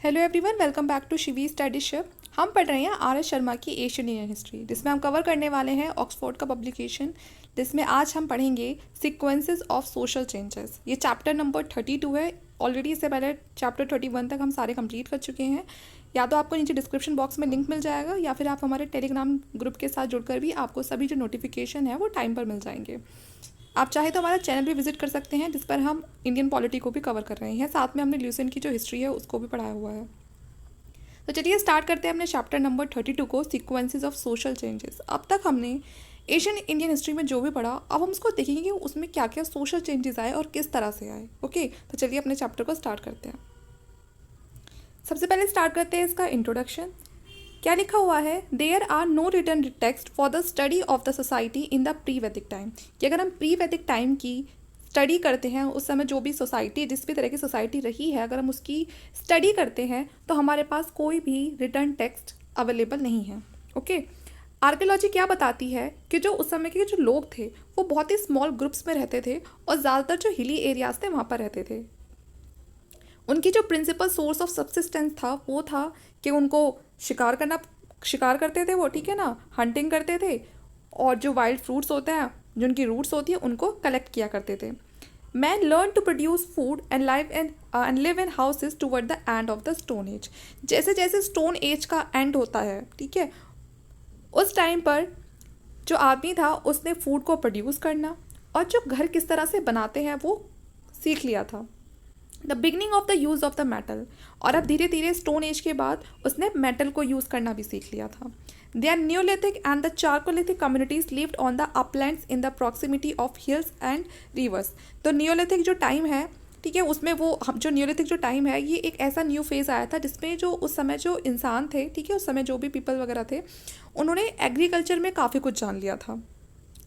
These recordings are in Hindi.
Hello everyone, welcome back to Shivi study ship. हम पढ़ रहे हैं आर एस शर्मा की एशियन इंडियन हिस्ट्री, जिसमें हम कवर करने वाले हैं ऑक्सफोर्ड का पब्लिकेशन, जिसमें आज हम पढ़ेंगे सीक्वेंसेस ऑफ सोशल चेंजेस। ये चैप्टर नंबर 32 है। ऑलरेडी इससे पहले चैप्टर 31 तक हम सारे कंप्लीट कर चुके हैं। या तो आपको नीचे डिस्क्रिप्शन बॉक्स में लिंक मिल जाएगा, या फिर आप हमारे टेलीग्राम ग्रुप के साथ जुड़कर भी आपको सभी जो नोटिफिकेशन है वो टाइम पर मिल जाएंगे। आप चाहे तो हमारा चैनल भी विजिट कर सकते हैं, जिस पर हम इंडियन पॉलिटी को भी कवर कर रहे हैं। साथ में हमने ल्यूसेंट की जो हिस्ट्री है उसको भी पढ़ाया हुआ है। तो चलिए स्टार्ट करते हैं अपने चैप्टर नंबर 32 को, सीक्वेंसेस ऑफ सोशल चेंजेस। अब तक हमने एशियन इंडियन हिस्ट्री में जो भी पढ़ा, अब हम उसको देखेंगे कि उसमें क्या क्या सोशल चेंजेस आए और किस तरह से आए। ओके, तो चलिए अपने चैप्टर को स्टार्ट करते हैं। सबसे पहले स्टार्ट करते हैं इसका इंट्रोडक्शन। क्या लिखा हुआ है? There are no written text for the study of the society in the pre Vedic time. कि अगर हम प्री वैदिक टाइम की स्टडी करते हैं, उस समय जो भी सोसाइटी, जिस भी तरह की सोसाइटी रही है, अगर हम उसकी स्टडी करते हैं तो हमारे पास कोई भी रिटर्न टेक्स्ट अवेलेबल नहीं है। ओके, आर्कियोलॉजी क्या बताती है कि जो उस समय के जो लोग थे वो बहुत ही स्मॉल ग्रुप्स में रहते थे और ज़्यादातर जो हिली एरियाज थे वहाँ पर रहते थे। उनकी जो प्रिंसिपल सोर्स ऑफ सब्सिस्टेंस था वो था कि उनको शिकार करते थे वो, ठीक है ना, हंटिंग करते थे, और जो वाइल्ड फ्रूट्स होते हैं, जो उनकी रूट्स होती है, उनको कलेक्ट किया करते थे। Man learn to produce food and live in houses toward the end of the stone age. जैसे जैसे स्टोन एज का एंड होता है, ठीक है, उस टाइम पर जो आदमी था उसने फूड को प्रोड्यूस करना और जो घर किस तरह से बनाते हैं वो सीख लिया था। The beginning of the use of the metal, और अब धीरे धीरे स्टोन एज के बाद उसने मेटल को यूज़ करना भी सीख लिया था। They are neolithic and the chalcolithic communities lived on the uplands in the proximity of hills and rivers. तो न्यूलिथिक जो टाइम है, ठीक है, उसमें वो हम जो न्यूलिथिक जो टाइम है, ये एक ऐसा न्यू फेज़ आया था जिसमें जो उस समय जो इंसान थे, ठीक है, उस समय जो भी पीपल वगैरह थे, उन्होंने एग्रीकल्चर में काफ़ी कुछ जान लिया था।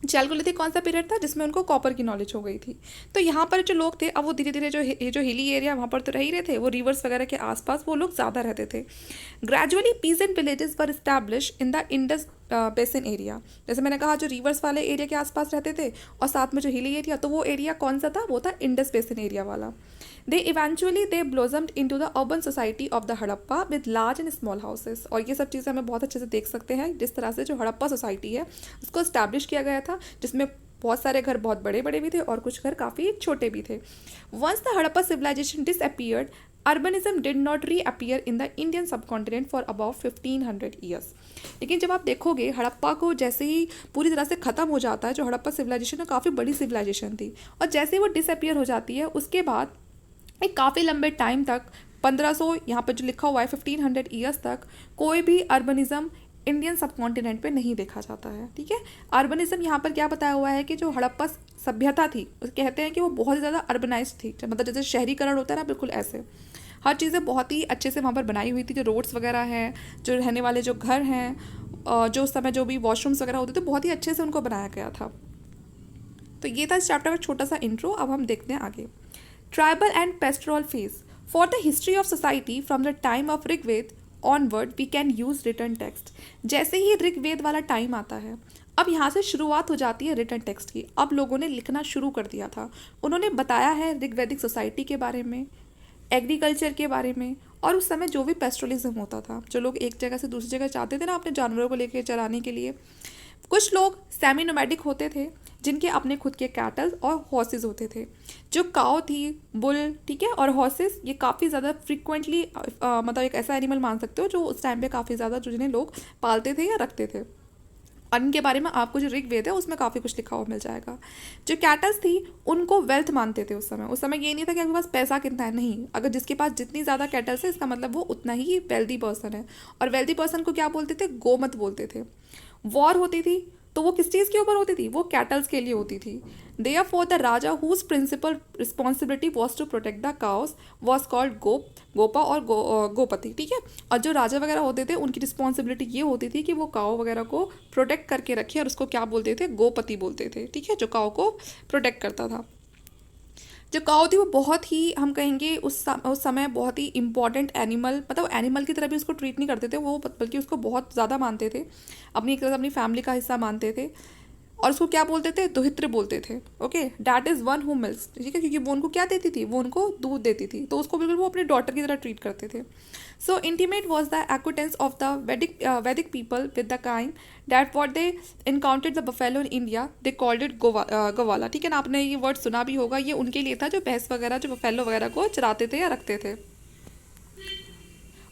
चैलकोलिथिक कौन सा पीरियड था जिसमें उनको कॉपर की नॉलेज हो गई थी। तो यहाँ पर जो लोग थे, अब वो धीरे धीरे जो हिली एरिया वहाँ पर तो रह ही रहे थे, वो रिवर्स वगैरह के आसपास वो लोग ज़्यादा रहते थे। Gradually pheasant villages were establish in the Indus basin area. जैसे मैंने कहा, जो रिवर्स वाले एरिया के आसपास रहते थे और साथ में जो हिली एरिया, तो वो एरिया कौन सा था? वो था इंडस बेसिन एरिया वाला। They blossomed into the urban society of the Harappa with large and small houses. और ये सब चीज़ें हमें बहुत अच्छे से देख सकते हैं, जिस तरह से जो हड़प्पा सोसाइटी है उसको इस्टेब्लिश किया गया था, जिसमें बहुत सारे घर बहुत बड़े बड़े भी थे और कुछ घर काफ़ी छोटे भी थे। Once the Harappa civilisation disappeared, urbanism did not reappear in the Indian subcontinent for about 1500 years. लेकिन जब आप देखोगे, हड़प्पा को जैसे ही पूरी तरह से ख़त्म हो जाता है, जो हड़प्पा सिविलाइजेशन है काफ़ी बड़ी सिविलाइजेशन थी, और जैसे ही वो डिसअपीयर हो जाती है, उसके बाद एक काफ़ी लंबे टाइम तक, 1500, यहाँ पर जो लिखा हुआ है 1500 ईयर्स तक, कोई भी अर्बनिज्म इंडियन सब कॉन्टिनेंट पे नहीं देखा जाता है। ठीक है, अर्बनिज्म यहाँ पर क्या बताया हुआ है कि जो हड़प्पा सभ्यता थी, कहते हैं कि वो बहुत ज़्यादा अर्बनाइज थी, मतलब जैसे शहरीकरण होता है ना, बिल्कुल ऐसे हर चीज़ें बहुत ही अच्छे से वहाँ पर बनाई हुई थी। जो रोड्स वगैरह हैं, जो रहने वाले जो घर हैं, जो उस समय जो भी वॉशरूम्स वगैरह होते थे, बहुत ही अच्छे से उनको बनाया गया था। तो ये था इस चैप्टर का छोटा सा इंट्रो। अब हम देखते हैं आगे। Tribal and pastoral phase. For the history of society from the time of Rigveda onward, we can use written text. जैसे ही ऋग्वेद वाला टाइम आता है, अब यहाँ से शुरुआत हो जाती है रिटर्न टेक्स्ट की। अब लोगों ने लिखना शुरू कर दिया था। उन्होंने बताया है ऋग्वैदिक सोसाइटी के बारे में, एग्रीकल्चर के बारे में, और उस समय जो भी पेस्ट्रोलिज्म होता था, जो लोग एक जगह से दूसरी जगह चाहते थे ना अपने जानवरों को लेकर चराने के लिए। कुछ लोग सेमी नोमैडिक होते थे, जिनके अपने खुद के कैटल और हॉर्सेस होते थे। जो काऊ थी, बुल, ठीक है, और हॉर्सेस, ये काफ़ी ज़्यादा फ्रिक्वेंटली, मतलब एक ऐसा एनिमल मान सकते हो जो उस टाइम पे काफ़ी ज़्यादा जो जिन्हें लोग पालते थे या रखते थे। और इनके बारे में आपको जो ऋग्वेद है उसमें काफ़ी कुछ लिखा हुआ मिल जाएगा। जो कैटल्स थी उनको वेल्थ मानते थे उस समय। उस समय ये नहीं था कि आपके पास पैसा कितना है, नहीं, अगर जिसके पास जितनी ज़्यादा कैटल्स है इसका मतलब वो उतना ही वेल्दी पर्सन है। और वेल्दी पर्सन को क्या बोलते थे? गोमत बोलते थे। वॉर होती थी तो वो किस चीज़ के ऊपर होती थी? वो कैटल्स के लिए होती थी। Therefore the raja whose principal responsibility was to protect the cows was called gopa और गोपति। ठीक है, और जो राजा वगैरह होते थे उनकी रिस्पॉन्सिबिलिटी ये होती थी कि वो काऊ वगैरह को प्रोटेक्ट करके रखे, और उसको क्या बोलते थे? गोपति बोलते थे। ठीक है, जो काऊ को प्रोटेक्ट करता था। जो काऊ थी वो बहुत ही, हम कहेंगे उस समय बहुत ही इंपॉर्टेंट एनिमल, मतलब एनिमल की तरह भी उसको ट्रीट नहीं करते थे वो, बल्कि उसको बहुत ज़्यादा मानते थे, अपनी एक तरह से अपनी फैमिली का हिस्सा मानते थे। और उसको क्या बोलते थे, दुहित्र बोलते थे। Okay, that is one who milks, ठीक है, क्योंकि वो उनको क्या देती थी, वो उनको दूध देती थी, तो उसको बिल्कुल वो अपने डॉटर की तरह ट्रीट करते थे। So intimate was the acquaintance of the Vedic people with the kind that what they encountered the buffalo in India they called it gavala. ठीक है ना, आपने ये वर्ड सुना भी होगा, ये उनके लिए था जो भैंस वगैरह, जो बफेलो वगैरह को चराते थे या रखते थे,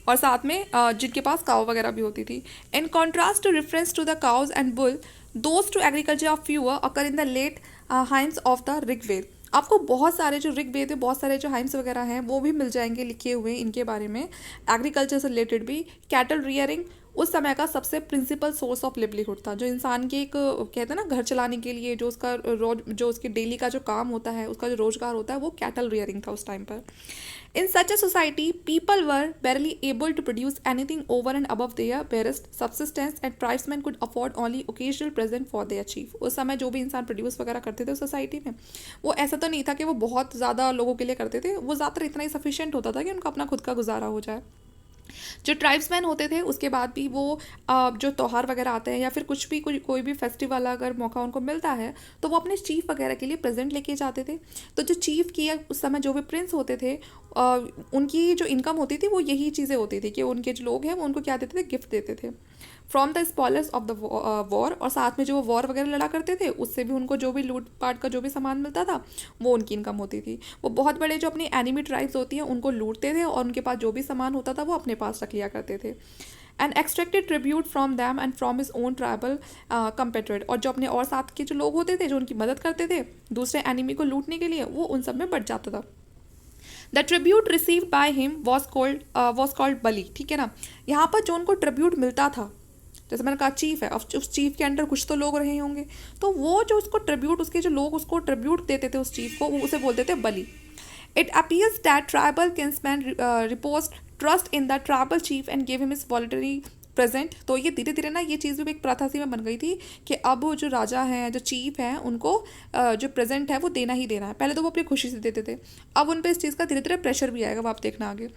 और साथ में जिनके पास काव वगैरह भी होती थी। In contrast to reference to the cows and bull, those to agriculture of fewer occur in the late hymns of the Rigveda. आपको बहुत सारे जो ऋग्वेद है, बहुत सारे जो हाइम्स वगैरह हैं वो भी मिल जाएंगे लिखे हुए इनके बारे में, एग्रीकल्चर से रिलेटेड भी। कैटल रियरिंग उस समय का सबसे प्रिंसिपल सोर्स ऑफ लिवलीहुड था, जो इंसान के एक कहते हैं ना घर चलाने के लिए जो उसका रोज, जो उसके डेली का जो काम होता है, उसका जो रोजगार होता है, वो कैटल रियरिंग था उस टाइम पर। In such a society, people were barely able to produce anything over and above their barest subsistence, and tribesmen could afford only occasional present for their chief. उस समय जो भी इंसान प्रोड्यूस वगैरह करते थे उस सोसाइटी में, वो ऐसा तो नहीं था कि वो बहुत ज़्यादा लोगों के लिए करते थे, वो ज़्यादातर इतना ही सफिशिएंट होता था कि उनका अपना खुद का गुजारा हो जाए। जो ट्राइब्समैन होते थे उसके बाद भी वो जो त्यौहार वगैरह आते हैं या फिर कुछ भी कोई भी फेस्टिवल अगर मौका उनको मिलता है तो वो अपने चीफ वगैरह के लिए प्रेजेंट लेके जाते थे। तो जो चीफ की उस समय जो भी प्रिंस होते थे, उनकी जो इनकम होती थी वो यही चीज़ें होती थी कि उनके जो लोग हैं वो उनको क्या देते थे, गिफ्ट देते थे from the spoilers of the war. और साथ में जो वो वॉर वगैरह लड़ा करते थे उससे भी उनको जो भी लूट पाट का जो भी सामान मिलता था वो उनकी इनकम होती थी। वो बहुत बड़े जो अपनी एनिमी ट्राइब्स होती हैं उनको लूटते थे और उनके पास जो भी सामान होता था वो अपने पास रख लिया करते थे। And extracted tribute from them and from his own tribal competed. और जो अपने और साथ के जो लोग होते थे जो उनकी मदद करते थे दूसरे एनिमी को लूटने के लिए, वो उन सब में बढ़ जाता था। The tribute received by him was called bali. ठीक है ना, यहाँ पर जो उनको ट्रिब्यूट मिलता था, जैसे मैंने कहा चीफ है, अब उस चीफ के अंडर कुछ तो लोग रहे होंगे, तो वो जो उसको ट्रिब्यूट, उसके जो लोग उसको ट्रिब्यूट देते थे उस चीफ को, वो उसे बोलते थे bali. It appears that tribal kinsmen reposed trust in the tribal chief and gave him his voluntary present. तो ये धीरे धीरे ना ये चीज़ भी एक प्रथा सी में बन गई थी कि अब वो जो राजा हैं, जो चीफ हैं, उनको जो प्रेजेंट है वो देना ही देना है। पहले तो वो अपनी खुशी से देते थे, अब उन पर इस चीज़ का धीरे धीरे प्रेशर भी आएगा, वो आप देखना आगे।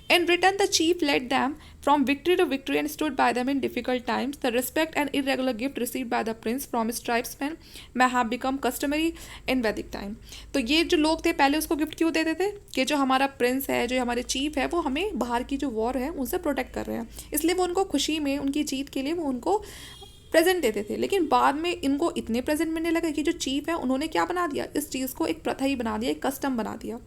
In return, the chief led them from victory to victory and stood by them in difficult times. The respect and irregular gift received by the prince from his tribesmen may have become customary in Vedic time. तो ये जो लोग थे पहले उसको गिफ्ट क्यों देते थे कि जो हमारा प्रिंस है, जो हमारे चीफ है, वो हमें बाहर की जो वॉर है उनसे प्रोटेक्ट कर रहे हैं, इसलिए वो उनको खुशी में, उनकी जीत के लिए वो उनको प्रेजेंट देते थे। लेकिन बाद में इनको इतने प्रेजेंट मिलने लगे कि जो चीफ है उन्होंने क्या बना दिया, इस चीज़ को एक प्रथा ही बना दिया, एक कस्टम बना दिया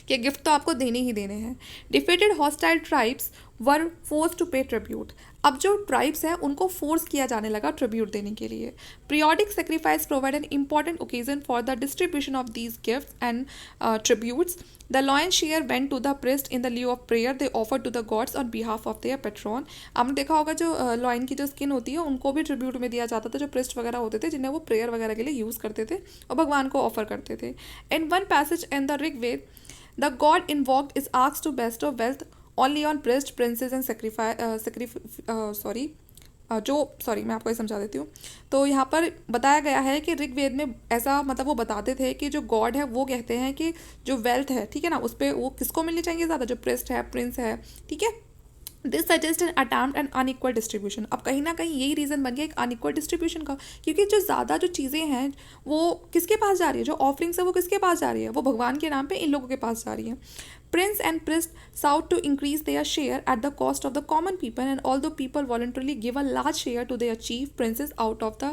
कि गिफ्ट तो आपको देने ही देने हैं। Defeated hostile tribes were force to pay tribute. अब जो ट्राइब्स हैं उनको फोर्स किया जाने लगा ट्रिब्यूट देने के लिए। Periodic sacrifice provide an important occasion for the distribution of these gifts and tributes. The lion share went to the priest in the lieu of prayer they offer to the gods on behalf of their patron. आपने देखा होगा जो लॉयन की जो स्किन होती है उनको भी ट्रिब्यूट में दिया जाता था, जो प्रिस्ट वगैरह होते थे जिन्हें वो प्रेयर वगैरह के लिए यूज़ करते थे और भगवान को ऑफर करते थे। In one passage in the Rigveda, the god invoked is asked to bestow wealth only on priests, princes and मैं आपको ये समझा देती हूँ। तो यहाँ पर बताया गया है कि ऋग्वेद में ऐसा मतलब वो बताते थे कि जो गॉड है वो कहते हैं कि जो वेल्थ है, ठीक है ना, उस पर वो किसको मिलनी चाहिए ज़्यादा, जो प्रिस्ट है, प्रिंस है, ठीक है। This suggest N attempt and unequal distribution. अब कहीं ना कहीं यही रीज़न बन गया एक अनइक्वल डिस्ट्रीब्यूशन का, क्योंकि जो ज़्यादा जो चीज़ें हैं वो किसके पास जा रही है, जो ऑफरिंग्स है वो किसके पास जा रही है, वो भगवान के नाम पे इन लोगों के पास जा रही है। Prince and priest sought to increase their share at the cost of the common people, and although people voluntarily give a large share to their chief princes out of the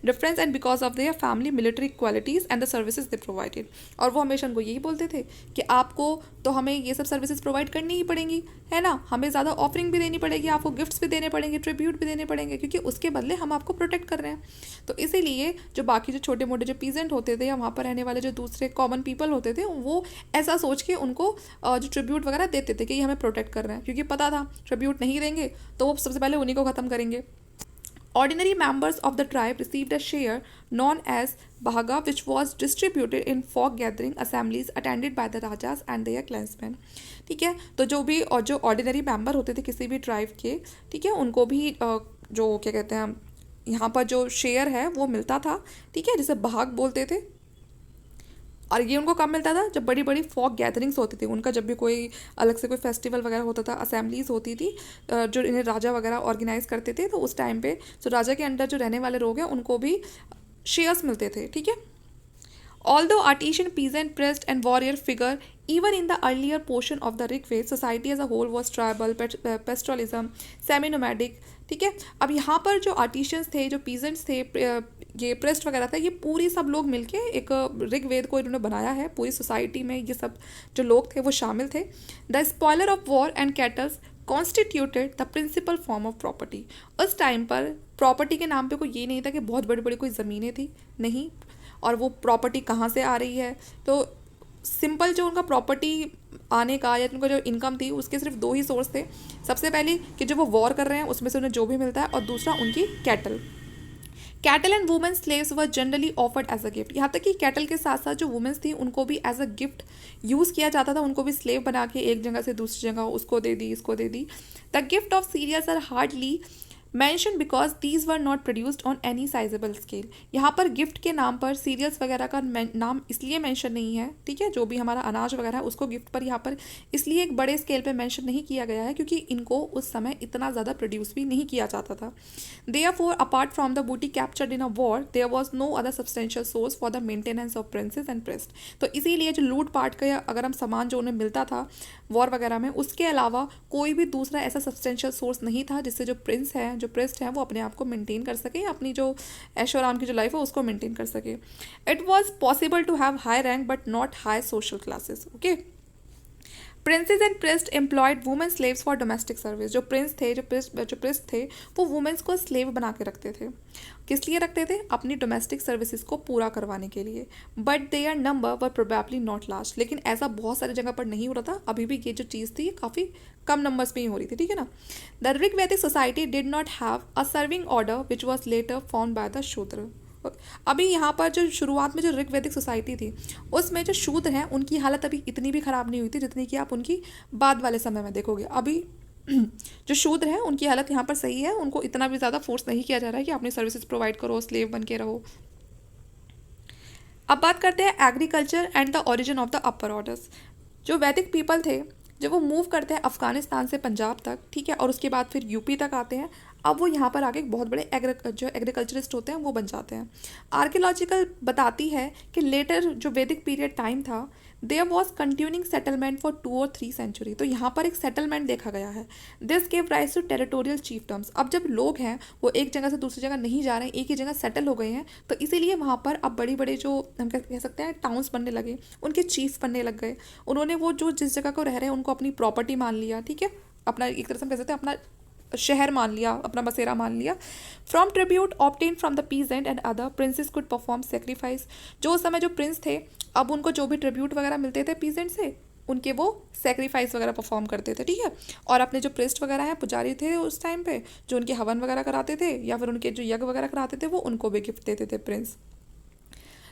difference and because of their family military qualities and the services they provided। और वो हमेशा उनको यही बोलते थे कि आपको तो हमें ये सब सर्विसेज प्रोवाइड करनी ही पड़ेंगी, है ना, हमें ज़्यादा ऑफरिंग भी देनी पड़ेगी, आपको गिफ्ट्स भी देने पड़ेंगे, ट्रिब्यूट भी देने पड़ेंगे, क्योंकि उसके बदले हम आपको प्रोटेक्ट कर रहे हैं। तो इसीलिए जो बाकी जो छोटे मोटे जो पीजेंट होते थे या वहाँ पर रहने वाले जो दूसरे कॉमन पीपल होते थे वो ऐसा सोच के उनको जो ट्रिब्यूट वगैरह देते थे कि ये हमें प्रोटेक्ट कर रहे हैं, क्योंकि पता था ट्रिब्यूट नहीं देंगे तो वो सबसे पहले उन्हीं को ख़त्म करेंगे। Ordinary members of the tribe received a share known as bhaga, which was distributed in folk gathering assemblies attended by the rajas and their clansmen। ठीक है, तो जो भी और जो ऑर्डिनरी मेंबर होते थे किसी भी ट्राइब के, ठीक है, उनको भी जो क्या कहते हैं यहाँ पर जो शेयर है वो मिलता था, ठीक है, जिसे भाग बोलते थे। और ये उनको कब मिलता था, जब बड़ी बड़ी फॉक गैदरिंग्स होती थी उनका, जब भी कोई अलग से कोई फेस्टिवल वगैरह होता था, असेंबलीज होती थी जो इन्हें राजा वगैरह ऑर्गेनाइज करते थे, तो उस टाइम पे जो राजा के अंडर जो रहने वाले लोग हैं उनको भी शेयर्स मिलते थे, ठीक है। Although artisan, peasant, priest, and warrior figure even in the earlier portion of the Rigveda, society as a whole was tribal, pastoralism, semi-nomadic, ठीक है। अब यहाँ पर जो आर्टिशियंस थे, जो पीजेंट्स थे, ये प्रेस्ट वगैरह था, ये पूरी सब लोग मिलके एक ऋग्वेद को इन्होंने बनाया है। पूरी सोसाइटी में ये सब जो लोग थे वो शामिल थे। The spoiler of war and cattles constituted the principal form of property. उस टाइम पर प्रॉपर्टी के नाम पे कोई ये नहीं था कि बहुत बड़ी बड़ी कोई ज़मीनें थी, नहीं। और वो प्रॉपर्टी कहाँ से आ रही है, तो सिंपल जो उनका प्रॉपर्टी आने का या उनका जो इनकम थी उसके सिर्फ दो ही सोर्स थे। सबसे पहले कि जो वो वॉर कर रहे हैं उसमें से उन्हें जो भी मिलता है, और दूसरा उनकी cattle and women slaves were generally offered as a gift. यहाँ तक कि कैटल के साथ साथ जो वुमेन्स थी उनको भी एज अ गिफ्ट यूज़ किया जाता था। उनको भी स्लेव बना के एक जगह से दूसरी जगह उसको दे दी, इसको दे दी। The gift of cereals are hardly mentioned because these were not produced on any sizable scale. यहाँ पर गिफ्ट के नाम पर सीरियल्स वगैरह का नाम इसलिए मेंशन नहीं है, ठीक है, जो भी हमारा अनाज वगैरह है उसको गिफ्ट पर यहाँ पर इसलिए एक बड़े स्केल पे मेंशन नहीं किया गया है क्योंकि इनको उस समय इतना ज़्यादा प्रोड्यूस भी नहीं किया जाता था। Therefore apart from the booty captured in a war there was no other substantial source for the maintenance of princes and priest. तो इसीलिए जो लूट पाट का अगर हम सामान जो उन्हें मिलता था वॉर वगैरह में, उसके अलावा कोई भी दूसरा ऐसा सब्सटेंशियल सोर्स नहीं था जिससे जो प्रिंस है, जो प्रेस्ट है, वो अपने आप को मेंटेन कर सके, अपनी जो ऐशो आराम की जो लाइफ है उसको मेंटेन कर सके। It was possible to have high rank but not high social classes. Okay. Princes and priest employed women slaves for domestic service. जो प्रिंस थे, जो प्रिस्ट थे, वो वुमेन्स को स्लेव बना के रखते थे। किस लिए रखते थे? अपनी डोमेस्टिक सर्विसेज को पूरा करवाने के लिए। But their number were probably not large. लेकिन ऐसा बहुत सारी जगह पर नहीं हो रहा था। अभी भी ये जो चीज़ थी काफ़ी कम नंबर्स में ही हो रही थी, ठीक है ना। The Rigvedic society did not have a serving order which was later formed by the Shudra. अभी यहाँ पर जो शुरुआत में जो ऋग्वैदिक सोसाइटी थी उसमें जो शूद्र हैं उनकी हालत अभी इतनी भी ख़राब नहीं हुई थी जितनी कि आप उनकी बाद वाले समय में देखोगे। अभी जो शूद्र हैं उनकी हालत यहाँ पर सही है, उनको इतना भी ज़्यादा फोर्स नहीं किया जा रहा है कि अपनी सर्विसेज प्रोवाइड करो, स्लेव बन के रहो। अब बात करते हैं agriculture and the origin of the upper orders. जो वैदिक पीपल थे जब वो मूव करते हैं अफगानिस्तान से पंजाब तक, ठीक है, और उसके बाद फिर यूपी तक आते हैं, अब वो यहाँ पर आके बहुत बड़े जो एग्रीकल्चरिस्ट होते हैं वो बन जाते हैं। आर्कियोलॉजिकल बताती है कि लेटर जो वैदिक पीरियड टाइम था there was continuing settlement for 2 और 3 सेंचुरी। तो यहाँ पर एक सेटलमेंट देखा गया है। This gave rise to territorial chiefdoms. अब जब लोग हैं वो एक जगह से दूसरी जगह नहीं जा रहे हैं, एक ही जगह सेटल हो गए हैं, तो इसीलिए वहाँ पर अब बड़ी बड़े जो हम कह सकते हैं टाउन्स बनने लगे, उनके चीफ बनने लग गए। उन्होंने वो जो जिस जगह को रह रहे हैं उनको अपनी प्रॉपर्टी मान लिया, ठीक है, अपना एक तरह से हम कह सकते हैं अपना शहर मान लिया, अपना बसेरा मान लिया। From tribute obtain from the peasant and other princess could perform sacrifice. जो उस समय जो प्रिंस थे, अब उनको जो भी ट्रिब्यूट वगैरह मिलते थे पीजेंट से, उनके वो सेक्रीफाइस वगैरह परफॉर्म करते थे, ठीक है। और अपने जो प्रिस्ट वगैरह हैं, पुजारी थे उस टाइम पे, जो उनके हवन वगैरह कराते थे या फिर उनके जो यज्ञ वगैरह कराते थे, वो उनको भी गिफ्ट देते थे प्रिंस।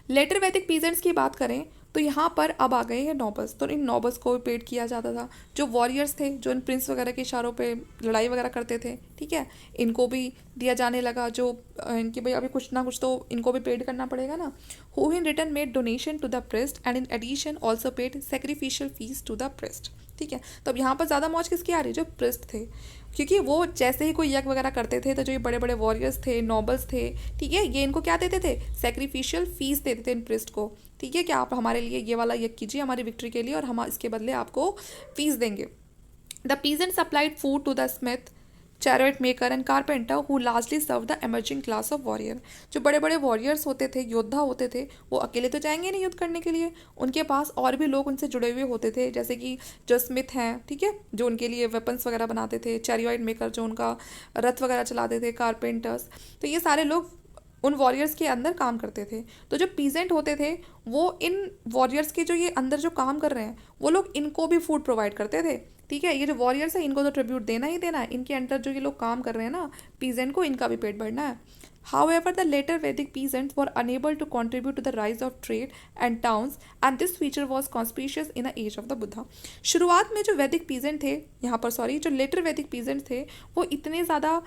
लेटर वैदिक पीजेंट्स की बात करें तो यहाँ पर अब आ गए हैं नॉबल्स। तो इन नॉबल्स को भी पेड किया जाता था। जो वॉरियर्स थे, जो इन प्रिंस वगैरह के इशारों पे लड़ाई वगैरह करते थे, ठीक है, इनको भी दिया जाने लगा। जो इनकी भाई अभी कुछ ना कुछ तो इनको भी पेड करना पड़ेगा ना। Who in return made donation to the priest and in addition also paid sacrificial fees to the priest, ठीक है। तो अब यहाँ पर ज़्यादा मौज किसकी आ रही है? जो प्रिस्ट थे, क्योंकि वो जैसे ही कोई यज्ञ वगैरह करते थे तो जो ये बड़े बड़े वॉरियर्स थे, नॉबल्स थे, ठीक है, ये इनको क्या देते थे? सेक्रीफिशियल फीस देते थे इन प्रिस्ट को, ठीक है, कि आप हमारे लिए ये वाला यज्ञ कीजिए हमारी विक्ट्री के लिए और हम इसके बदले आपको फीस देंगे। The peasant supplied food to the smith, chariot maker and carpenter who largely serve the emerging class of warrior. जो बड़े बड़े वॉरियर्स होते थे, योद्धा होते थे, वो अकेले तो जाएंगे नहीं युद्ध करने के लिए, उनके पास और भी लोग उनसे जुड़े हुए होते थे, जैसे कि जो स्मिथ हैं, ठीक है, जो उनके लिए वेपन्स वगैरह बनाते थे, चैरियट मेकर जो उनका रथ वगैरह चलाते थे, कारपेंटर्स, तो ये सारे लोग उन वॉरियर्स के अंदर काम करते थे। तो जो पीजेंट होते थे वो इन वॉरियर्स के जो ये अंदर जो काम कर रहे हैं वो लोग इनको भी फूड प्रोवाइड करते थे, ठीक है। ये जो वॉरियर्स है इनको तो ट्रिब्यूट देना ही देना है, इनके अंदर जो ये लोग काम कर रहे हैं ना पीजेंट को, इनका भी पेट भरना है। However, the later Vedic peasants were unable to contribute to the rise of trade and towns, and this feature was conspicuous in the age of the Buddha. शुरुआत में जो वैदिक पीजेंट थे यहाँ पर, सॉरी, जो लेटर वैदिक पीजेंट थे वो इतने ज़्यादा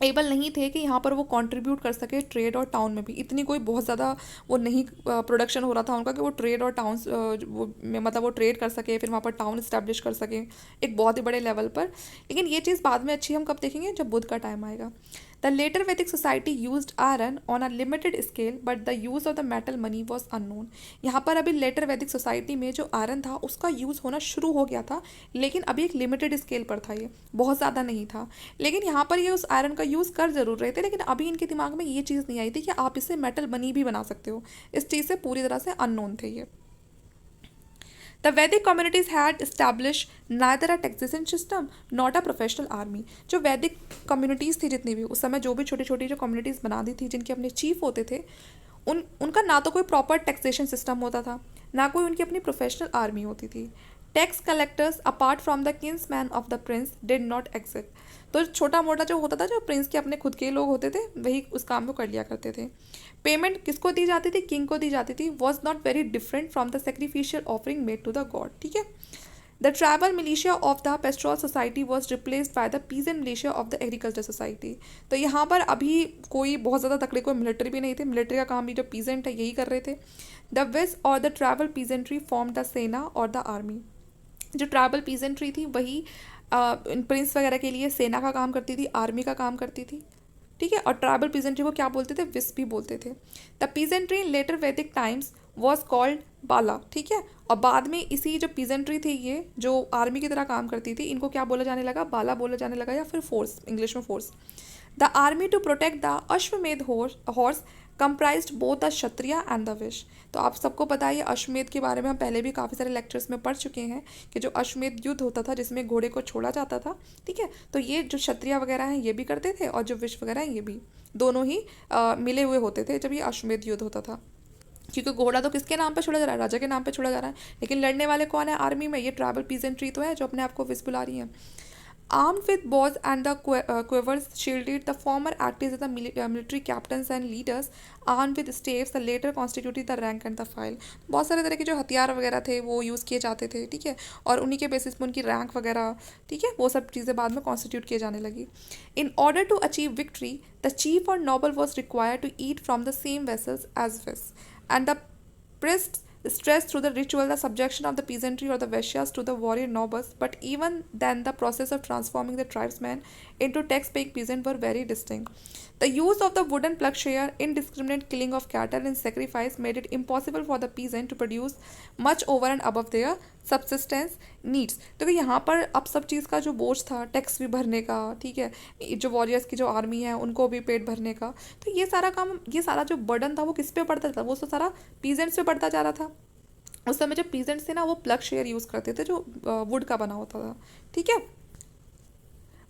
एबल नहीं थे कि यहाँ पर वो कंट्रीब्यूट कर सके ट्रेड और टाउन में भी। इतनी कोई बहुत ज़्यादा वो नहीं प्रोडक्शन हो रहा था उनका कि वो ट्रेड और टाउन्स वो मतलब वो ट्रेड कर सके, फिर वहाँ पर टाउन इस्टेब्लिश कर सके एक बहुत ही बड़े लेवल पर। लेकिन ये चीज़ बाद में अच्छी हम कब देखेंगे? जब बुद्ध का टाइम आएगा। द लेटर वैदिक society used iron on a limited scale but the use of the metal money was unknown. यहाँ पर अभी लेटर वैदिक सोसाइटी में जो आयरन था उसका यूज़ होना शुरू हो गया था, लेकिन अभी एक लिमिटेड स्केल पर था, ये बहुत ज़्यादा नहीं था। लेकिन यहाँ पर ये उस आयरन का यूज़ कर जरूर रहे थे, लेकिन अभी इनके दिमाग में ये चीज़ नहीं आई थी कि आप इससे मेटल मनी भी बना सकते हो। इस चीज़ से पूरी तरह से अननोन थे ये। The Vedic communities had established neither a taxation system not a professional army। जो वैदिक कम्युनिटीज़ थी जितनी भी उस समय, जो भी छोटी छोटी जो कम्युनिटीज़ बना दी थी जिनके अपने चीफ होते थे, उनका ना तो कोई प्रॉपर टैक्सेशन सिस्टम होता था, ना कोई उनकी अपनी प्रोफेशनल आर्मी होती थी। Tax collectors apart from the kinsmen of the prince did not exist. तो छोटा मोटा जो होता था, जो प्रिंस के अपने खुद के लोग होते थे, वही उस काम को कर लिया करते थे। पेमेंट किसको दी जाती थी? किंग को दी जाती थी। Was not very different from the sacrificial offering made to the god. ठीक है। The tribal militia of the pastoral society was replaced by the peasant militia of the agriculture society. तो यहाँ पर अभी कोई बहुत ज़्यादा तकड़े कोई मिलिट्री भी नहीं थे, मिलिट्री का काम भी जो पीजेंट है यही कर रहे थे। द वेस्ट और the tribal peasantry form the सेना और द आर्मी। जो ट्राइबल पीजेंट्री थी वही प्रिंस वगैरह के लिए सेना का काम करती थी, आर्मी का काम करती थी। ठीक है। और ट्राइबल पीजेंट्री को क्या बोलते थे? विस भी बोलते थे। द पीजेंट्री इन लेटर वैदिक टाइम्स वॉज कॉल्ड बाला। ठीक है। और बाद में इसी जो पीजेंट्री थी, ये जो आर्मी की तरह काम करती थी, इनको क्या बोला जाने लगा? बाला बोला जाने लगा, या फिर फोर्स, इंग्लिश में force. The army to protect the Ashvamedha horse comprised both the Kshatriya and the Vaishya. तो आप सबको पता है अश्वमेध के बारे में हम पहले भी काफ़ी सारे लेक्चर्स में पढ़ चुके हैं कि जो अश्वमेध युद्ध होता था जिसमें घोड़े को छोड़ा जाता था। ठीक है। तो ये जो क्षत्रिय वगैरह हैं ये भी करते थे, और जो वैश्य वगैरह हैं ये भी, दोनों ही मिले हुए होते थे जब ये अश्वमेध युद्ध होता था। क्योंकि घोड़ा तो किसके नाम पे छोड़ा जा रहा है? राजा के नाम पे छोड़ा जा रहा है। लेकिन लड़ने वाले कौन है आर्मी में? ये ट्राइबल पीजेंट्री तो है जो अपने आप को विस बुला रही है। Armed with bows and the quivers shielded, the former acted as the military captains and leaders. Armed with staves, the later constituted the rank and the file। बहुत सारे तरह के जो हथियार वगैरह थे वो यूज़ किए जाते थे। ठीक है। और उन्हीं के बेसिस पे उनकी रैंक वगैरह, ठीक है, वो सब चीज़ें बाद में कॉन्स्टिट्यूट किए जाने लगी। In order to achieve victory, the chief और noble was required to eat from the same vessels as vis, and the priests stressed through the ritual the subjection of the peasantry or the Vaishyas to the warrior nobles, but even then the process of transforming the tribesmen into tax-paying peasants were very distinct. The use of the wooden plowshare, indiscriminate killing of cattle and sacrifice made it impossible for the peasant to produce much over and above their subsistence needs। तो यहाँ पर अब सब चीज़ का जो बोझ था, टैक्स भी भरने का, ठीक है, जो वॉरियर्स की जो आर्मी है उनको भी पेट भरने का, तो ये सारा काम, ये सारा जो बर्डन था वो किस पे पड़ता था? वो तो सारा पीजेंट्स पे पड़ता जा रहा था। उस समय जो पीजेंट्स थे ना, वो प्लग शेयर यूज़ करते थे जो वुड का बना होता था। ठीक है।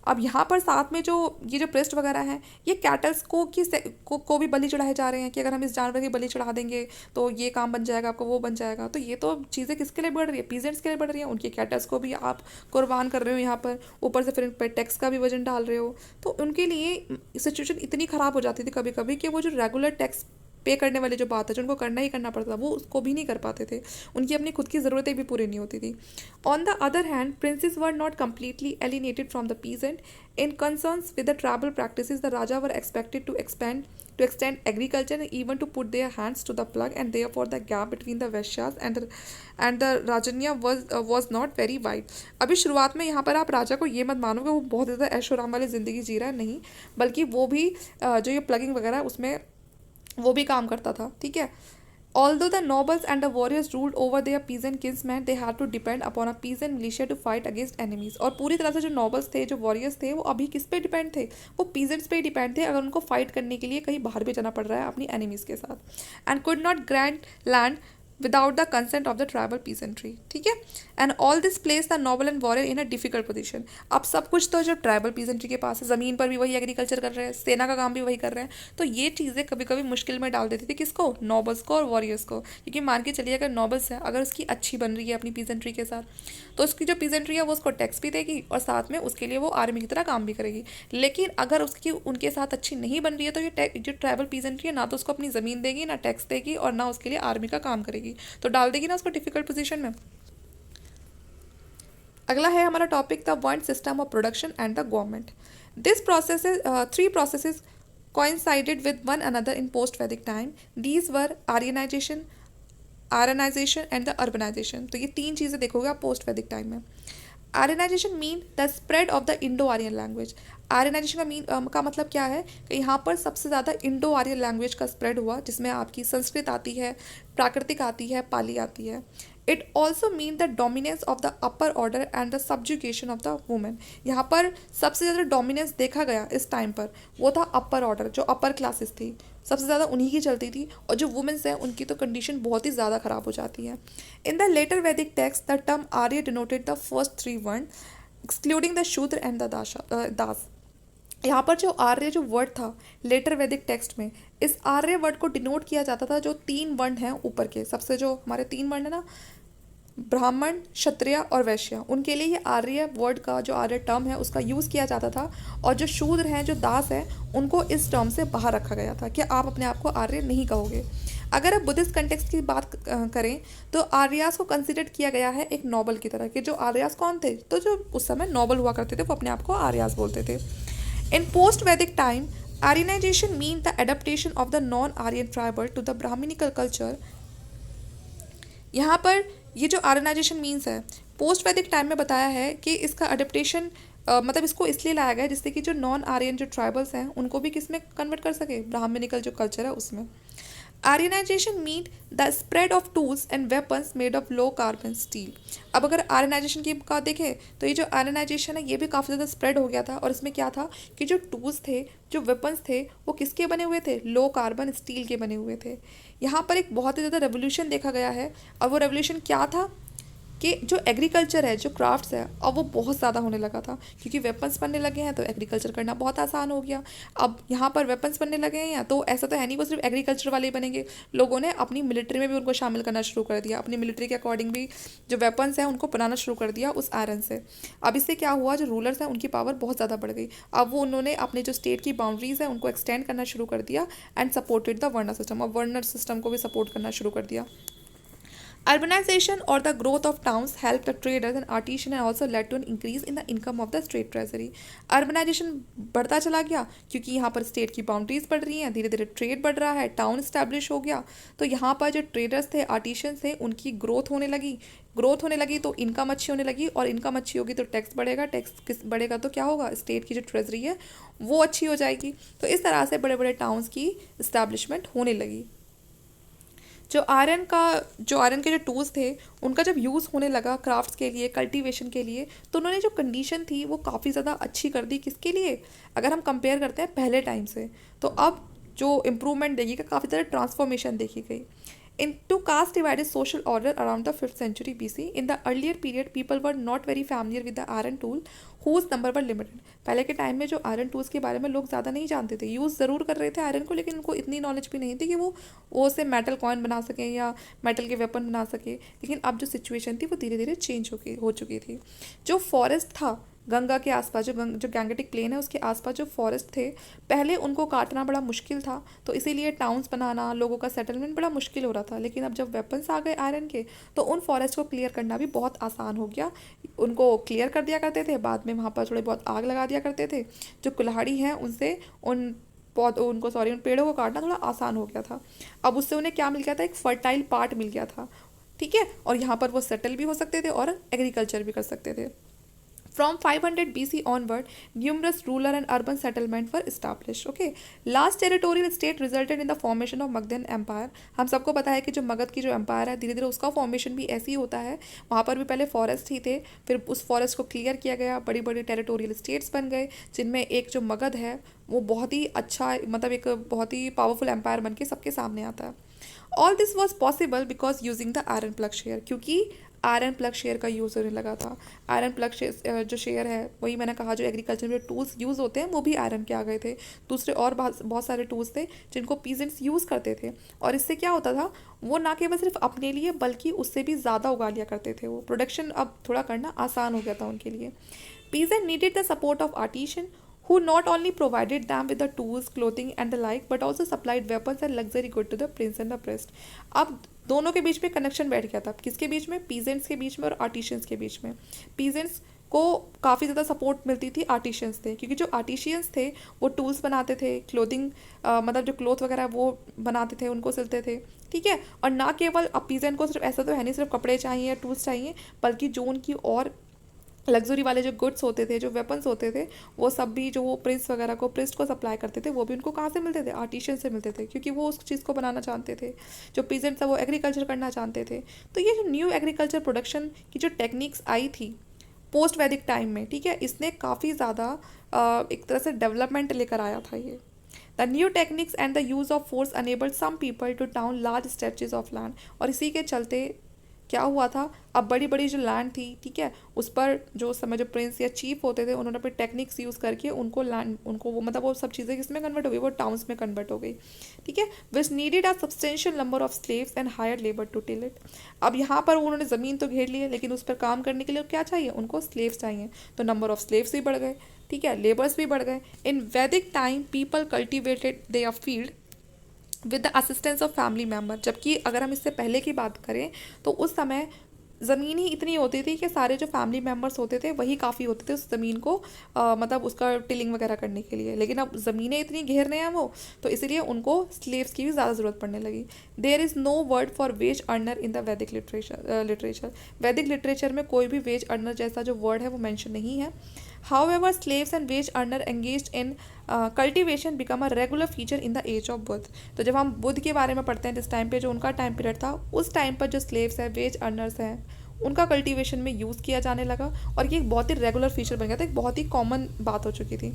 अब यहाँ पर साथ में जो ये जो प्रेस्ट वगैरह हैं, ये कैटल्स को भी बलि चढ़ाए जा रहे हैं कि अगर हम इस जानवर की बलि चढ़ा देंगे तो ये काम बन जाएगा, आपको वो बन जाएगा। तो ये तो चीज़ें किसके लिए बढ़ रही है? पीजेंट्स के लिए बढ़ रही है। उनके कैटल्स को भी आप कुर्बान कर रहे हो यहाँ पर, ऊपर से फिर इन पर टैक्स का भी वजन डाल रहे हो। तो उनके लिए सिचुएशन इतनी ख़राब हो जाती थी कभी कभी कि वो जो रेगुलर टैक्स पे करने वाली जो बात है, जो उनको करना ही करना पड़ता था, वो उसको भी नहीं कर पाते थे। उनकी अपनी खुद की ज़रूरतें भी पूरी नहीं होती थी। On the other hand, princes were not completely alienated from the peasant. In concerns with the tribal practices, the raja were expected to extend agriculture and even to put their hands to the plug, and therefore the gap between the Vaishyas and the Rajanya was not very wide। अभी शुरुआत में यहाँ पर आप राजा को ये मत मानो कि वो बहुत ज़्यादा ऐशो आराम वाली ज़िंदगी जी रहा है, नहीं, बल्कि वो भी जो ये प्लगिंग वगैरह है उसमें वो भी काम करता था। ठीक है। Although the nobles and the warriors ruled over their peasant kinsmen, they had to depend upon a peasant militia to fight against enemies। और पूरी तरह से जो nobles थे, जो warriors थे, वो अभी किस पे डिपेंड थे? वो peasants पे डिपेंड थे, अगर उनको फाइट करने के लिए कहीं बाहर भी जाना पड़ रहा है अपनी enemies के साथ। And could not grant land without the consent of the tribal peasantry। ठीक है। And all this place the noble and warrior in a difficult position. अब सब कुछ तो जो ट्राइबल पीजेंट्री के पास है, ज़मीन पर भी वही एग्रीकल्चर कर रहे हैं, सेना का काम भी वही कर रहे हैं, तो ये चीज़ें कभी कभी मुश्किल में डाल देती थी किसको? नोबल्स को और वॉरियर्स को। क्योंकि मान के चलिए अगर नोबल्स है, अगर उसकी अच्छी बन रही है अपनी पीजेंट्री के साथ, तो उसकी जो पीजेंट्री है वो उसको टैक्स भी देगी और साथ में उसके लिए वो आर्मी की तरह काम भी करेगी। लेकिन अगर उसकी उनके साथ अच्छी नहीं बन रही है तो ये जो ट्राइबल पीजेंट्री है ना तो उसको अपनी ज़मीन देगी, ना टैक्स देगी, और ना उसके लिए आर्मी का काम करेगी, तो डाल देगी ना उसको डिफिकल्ट पोजीशन में। अगला है हमारा topic the one system of production and the government. This processes three processes coincided with one another in post-Vedic time. These were Aryanisation and the urbanisation. तो ये तीन चीज़ें देखोगे आप पोस्ट वैदिक टाइम में। Aryanisation mean the spread of the Indo Aryan language. Aryanisation का का मतलब क्या है कि यहाँ पर सबसे ज़्यादा इंडो आर्यन लैंग्वेज का स्प्रेड हुआ, जिसमें आपकी संस्कृत आती है, प्राकृतिक आती है, पाली आती है। It also mean the dominance of the upper order and the subjugation of the women. यहाँ पर सबसे ज़्यादा डोमिनेंस देखा गया इस टाइम पर वो था अपर ऑर्डर, जो अपर क्लासेस थी, सबसे ज़्यादा उन्हीं की चलती थी, और जो वुमेन्स हैं उनकी तो कंडीशन बहुत ही ज़्यादा ख़राब हो जाती है। इन द लेटर वैदिक text the term Arya denoted the first three वर्ण excluding the Shudra and the दास। यहाँ पर जो आर्य जो वर्ड था लेटर वैदिक टेक्स्ट में, इस आर्य वर्ड को डिनोट किया जाता था जो तीन वर्ण हैं ऊपर के, सबसे जो हमारे तीन वर्ण है ना, ब्राह्मण, क्षत्रिय और वैश्य, उनके लिए ये आर्य वर्ड का जो आर्य टर्म है उसका यूज़ किया जाता था। और जो शूद्र हैं, जो दास हैं, उनको इस टर्म से बाहर रखा गया था कि आप अपने आप को आर्य नहीं कहोगे। अगर आप बुद्धिस्ट कंटेक्स्ट की बात करें तो आर्यास को कंसिडर किया गया है एक नोबल की तरह, कि जो आर्यास कौन थे, तो जो उस समय नोबल हुआ करते थे वो अपने आप को आर्यास बोलते थे। In post Vedic time Aryanisation mean the adaptation of the non Aryan tribal to the Brahmanical culture. यहाँ पर ये जो आर्यनाइजेशन मीन्स है, पोस्ट वैदिक टाइम में बताया है कि इसका अडेप्टेशन मतलब इसको इसलिए लाया गया है जिससे कि जो नॉन आर्यन जो ट्राइबल्स हैं उनको भी किस में कन्वर्ट कर सके, ब्राह्मणिकल जो कल्चर है उसमें। Aryanisation mean the spread of tools and weapons made of low carbon steel. अब अगर आर्यनाइजेशन की का देखें तो ये जो आर्यनाइजेशन है ये भी काफ़ी ज़्यादा स्प्रेड हो गया था, और इसमें क्या था कि जो टूल्स थे, जो वेपन्स थे, वो किसके बने हुए थे, लो कार्बन स्टील के बने हुए थे। यहाँ पर एक बहुत ही ज़्यादा रेवोल्यूशन देखा गया है, और वो रेवोल्यूशन क्या था कि जो एग्रीकल्चर है, जो क्राफ्ट्स है, अब वो बहुत ज़्यादा होने लगा था, क्योंकि वेपन्स बनने लगे हैं तो एग्रीकल्चर करना बहुत आसान हो गया। अब यहाँ पर वेपन्स बनने लगे हैं तो ऐसा तो है नहीं वो सिर्फ एग्रीकल्चर वाले ही बनेंगे, लोगों ने अपनी मिलिट्री में भी उनको शामिल करना शुरू कर दिया, अपनी मिलिट्री के अकॉर्डिंग भी जो वेपन्स हैं उनको बनाना शुरू कर दिया उस आयरन से। अब इससे क्या हुआ, जो रूलर्स हैं उनकी पावर बहुत ज़्यादा बढ़ गई। अब वो उन्होंने अपने जो स्टेट की बाउंड्रीज हैं उनको एक्सटेंड करना शुरू कर दिया and supported the Werner system, और वर्नर सिस्टम को भी सपोर्ट करना शुरू कर दिया। Urbanization or the growth of towns helped the traders and artisans and also led to an increase in the income of the state treasury. Urbanization बढ़ता चला गया क्योंकि यहाँ पर स्टेट की बाउंड्रीज बढ़ रही हैं, धीरे धीरे ट्रेड बढ़ रहा है, टाउन इस्टेब्लिश हो गया, तो यहाँ पर जो ट्रेडर्स थे, आर्टिशियंस थे, उनकी ग्रोथ होने लगी। ग्रोथ होने लगी तो इनकम अच्छी होने लगी, और इनकम अच्छी होगी तो टैक्स बढ़ेगा, टैक्स किस बढ़ेगा तो क्या होगा, स्टेट की जो ट्रेजरी है वो अच्छी हो जाएगी। तो इस तरह से बड़े बड़े टाउन्स की इस्टेब्लिशमेंट होने लगी। जो आयरन के जो टूल्स थे उनका जब यूज़ होने लगा क्राफ्ट्स के लिए, कल्टीवेशन के लिए, तो उन्होंने जो कंडीशन थी वो काफ़ी ज़्यादा अच्छी कर दी। किसके लिए, अगर हम कंपेयर करते हैं पहले टाइम से, तो अब जो इम्प्रूवमेंट देखिएगा, काफ़ी ज़्यादा ट्रांसफॉर्मेशन देखी गई। Into caste divided social order around the 5th century BC. In the earlier period, people were not very familiar with the iron tool, whose number were limited. पहले के टाइम में जो आयरन टूल्स के बारे में लोग ज़्यादा नहीं जानते थे, यूज़ ज़रूर कर रहे थे आयरन को, लेकिन उनको इतनी नॉलेज भी नहीं थी कि वो से मेटल कॉइन बना सकें या मेटल के वेपन बना सके। लेकिन अब जो सिचुएशन थी वो धीरे धीरे चेंज हो चुकी थी। जो फॉरेस्ट था गंगा के आसपास, जो गैंगेटिक प्लेन है उसके आसपास जो फॉरेस्ट थे, पहले उनको काटना बड़ा मुश्किल था, तो इसीलिए टाउन्स बनाना, लोगों का सेटलमेंट बड़ा मुश्किल हो रहा था। लेकिन अब जब वेपन्स आ गए आयरन के, तो उन फॉरेस्ट को क्लियर करना भी बहुत आसान हो गया। उनको क्लियर कर दिया करते थे, बाद में वहाँ पर थोड़े बहुत आग लगा दिया करते थे। जो कुल्हाड़ी हैं उनसे उन पेड़ों को काटना थोड़ा आसान हो गया था। अब उससे उन्हें क्या मिल गया था, एक फर्टाइल पार्ट मिल गया था, ठीक है, और यहाँ पर वो सेटल भी हो सकते थे और एग्रीकल्चर भी कर सकते थे। From 500 BC onward, numerous rural and urban settlements were established. Okay, last territorial state resulted in the formation of Magadhan Empire. हम सबको पता है कि जो मगध की जो एम्पायर है, धीरे धीरे उसका फॉर्मेशन भी ऐसे ही होता है। वहाँ पर भी पहले फॉरेस्ट ही थे, फिर उस फॉरेस्ट को क्लियर किया गया, बड़ी बड़ी टेरिटोरियल स्टेट्स बन गए, जिनमें एक जो मगध है वो बहुत ही अच्छा, मतलब एक बहुत ही पावरफुल एम्पायर बन के सबके सामने आता है। All this was possible because using the iron plug share, क्योंकि आयरन प्लग शेयर का यूज़ होने लगा था। आयरन प्लग जो शेयर है, वही मैंने कहा, जो एग्रीकल्चर में टूल्स यूज़ होते हैं वो भी आयरन के आ गए थे। दूसरे और बहुत सारे टूल्स थे जिनको पीजेंट्स यूज़ करते थे, और इससे क्या होता था, वो ना केवल सिर्फ अपने लिए बल्कि उससे भी ज़्यादा उगा लिया करते थे। वो प्रोडक्शन अब थोड़ा करना आसान हो गया था उनके लिए। Peasant needed the support of artisan who not only provided them with the tools, clothing and the like, but also supplied weapons and luxury goods to the prince and the priest. अब दोनों के बीच में कनेक्शन बैठ गया था। किसके बीच में, पीजेंट्स के बीच में और आर्टिशियंस के बीच में। पीजेंट्स को काफ़ी ज़्यादा सपोर्ट मिलती थी आर्टिशियंस थे, क्योंकि जो आर्टिशियंस थे वो टूल्स बनाते थे, क्लोथिंग मतलब जो क्लोथ वगैरह वो बनाते थे, उनको सिलते थे, ठीक है। और ना केवल अब पीजेंट को सिर्फ ऐसा तो है नहीं सिर्फ कपड़े चाहिए या टूल्स चाहिए, बल्कि जो उनकी और लग्जरी वाले जो गुड्स होते थे, जो वेपन्स होते थे, वो सब भी जो वो प्रिस्ट को सप्लाई करते थे, वो भी उनको कहाँ से मिलते थे? आर्टिशियन से मिलते थे, क्योंकि वो उस चीज़ को बनाना जानते थे। जो पीजेंट था वो एग्रीकल्चर करना जानते थे। तो ये जो न्यू एग्रीकल्चर प्रोडक्शन की जो टेक्निक्स आई थी पोस्ट वैदिक टाइम में, ठीक है, इसने काफ़ी ज़्यादा एक तरह से डेवलपमेंट लेकर आया था ये। The new techniques and the use of force enabled some people to town large stretches of land. और इसी के चलते क्या हुआ था, अब बड़ी बड़ी जो लैंड थी, ठीक है, उस पर जो समय जो प्रिंस या चीफ होते थे, उन्होंने अपने टेक्निक्स यूज़ करके उनको लैंड, उनको वो मतलब वो सब चीज़ें किसमें कन्वर्ट हो गई? वो टाउन्स में कन्वर्ट हो गई, ठीक है, which needed a substantial number of slaves and hired labour to till it. अब यहाँ पर उन्होंने ज़मीन तो घेर ली है, लेकिन उस पर काम करने के लिए क्या चाहिए? उनको स्लेव्स चाहिए। तो नंबर ऑफ स्लेव्स भी बढ़ गए, ठीक है, लेबर्स भी बढ़ गए। इन वैदिक time people cultivated their field with the assistance of family member. जबकि अगर हम इससे पहले की बात करें तो उस समय ज़मीन ही इतनी होती थी कि सारे जो फैमिली मेम्बर्स होते थे वही काफ़ी होते थे उस ज़मीन को मतलब उसका टिलिंग वगैरह करने के लिए। लेकिन अब ज़मीनें इतनी घेर रहे हैं वो, तो इसलिए उनको स्लेव्स की भी ज़्यादा ज़रूरत पड़ने लगी। There is no word for wage earner in the Vedic literature. Vedic literature में कोई भी वेज अर्नर जैसा जो वर्ड है वो मैंशन नहीं है। However, slaves and wage earner engaged in cultivation become a regular feature in the age of Buddha. तो जब हम बुद्ध के बारे में पढ़ते हैं, जिस टाइम पे जो उनका टाइम पीरियड था, उस टाइम पर जो स्लेव्स हैं, वेज अर्नर्स हैं, उनका कल्टीवेशन में यूज़ किया जाने लगा और ये एक बहुत ही रेगुलर फीचर बन गया था, एक बहुत ही कॉमन बात हो चुकी थी।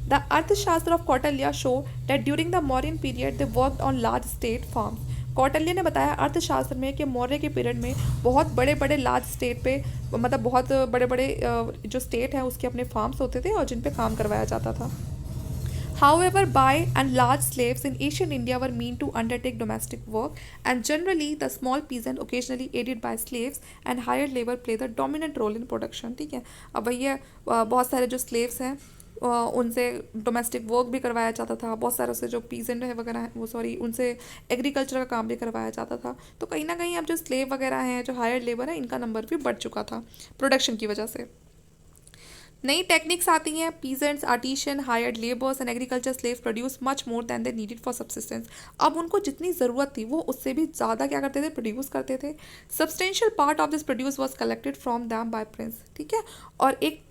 द अर्थशास्त्र of Kautilya show that during the Mauryan period they worked on large state farms. Kautilya ने बताया अर्थशास्त्र में कि मौर्य के पीरियड में बहुत बड़े बड़े लार्ज स्टेट पे, मतलब बहुत बड़े बड़े जो स्टेट है उसके अपने फार्म्स होते थे और जिन पे काम करवाया जाता था। However, by and large slaves in ancient India were meant to undertake domestic work, and generally the small peasant, occasionally aided by slaves and hired labor, play the dominant role in production। ठीक है, अब भैया बहुत सारे जो स्लेव्स हैं उनसे डोमेस्टिक वर्क भी करवाया जाता था, बहुत सारे से जो पीजेंट है वगैरह हैं वो सॉरी उनसे एग्रीकल्चर का काम भी करवाया जाता था। तो कहीं ना कहीं अब जो स्लेव वगैरह हैं, जो हायर्ड लेबर है, इनका नंबर भी बढ़ चुका था प्रोडक्शन की वजह से। नई टेक्निक्स आती हैं, peasants, artisan, hired labours and agriculture slave produce much more than they needed for subsistence. अब उनको जितनी ज़रूरत थी वो उससे भी ज़्यादा क्या करते थे? प्रोड्यूस करते थे। Substantial part of this produce was collected from them by Prince. ठीक है, और एक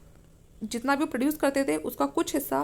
जितना भी प्रोड्यूस करते थे उसका कुछ हिस्सा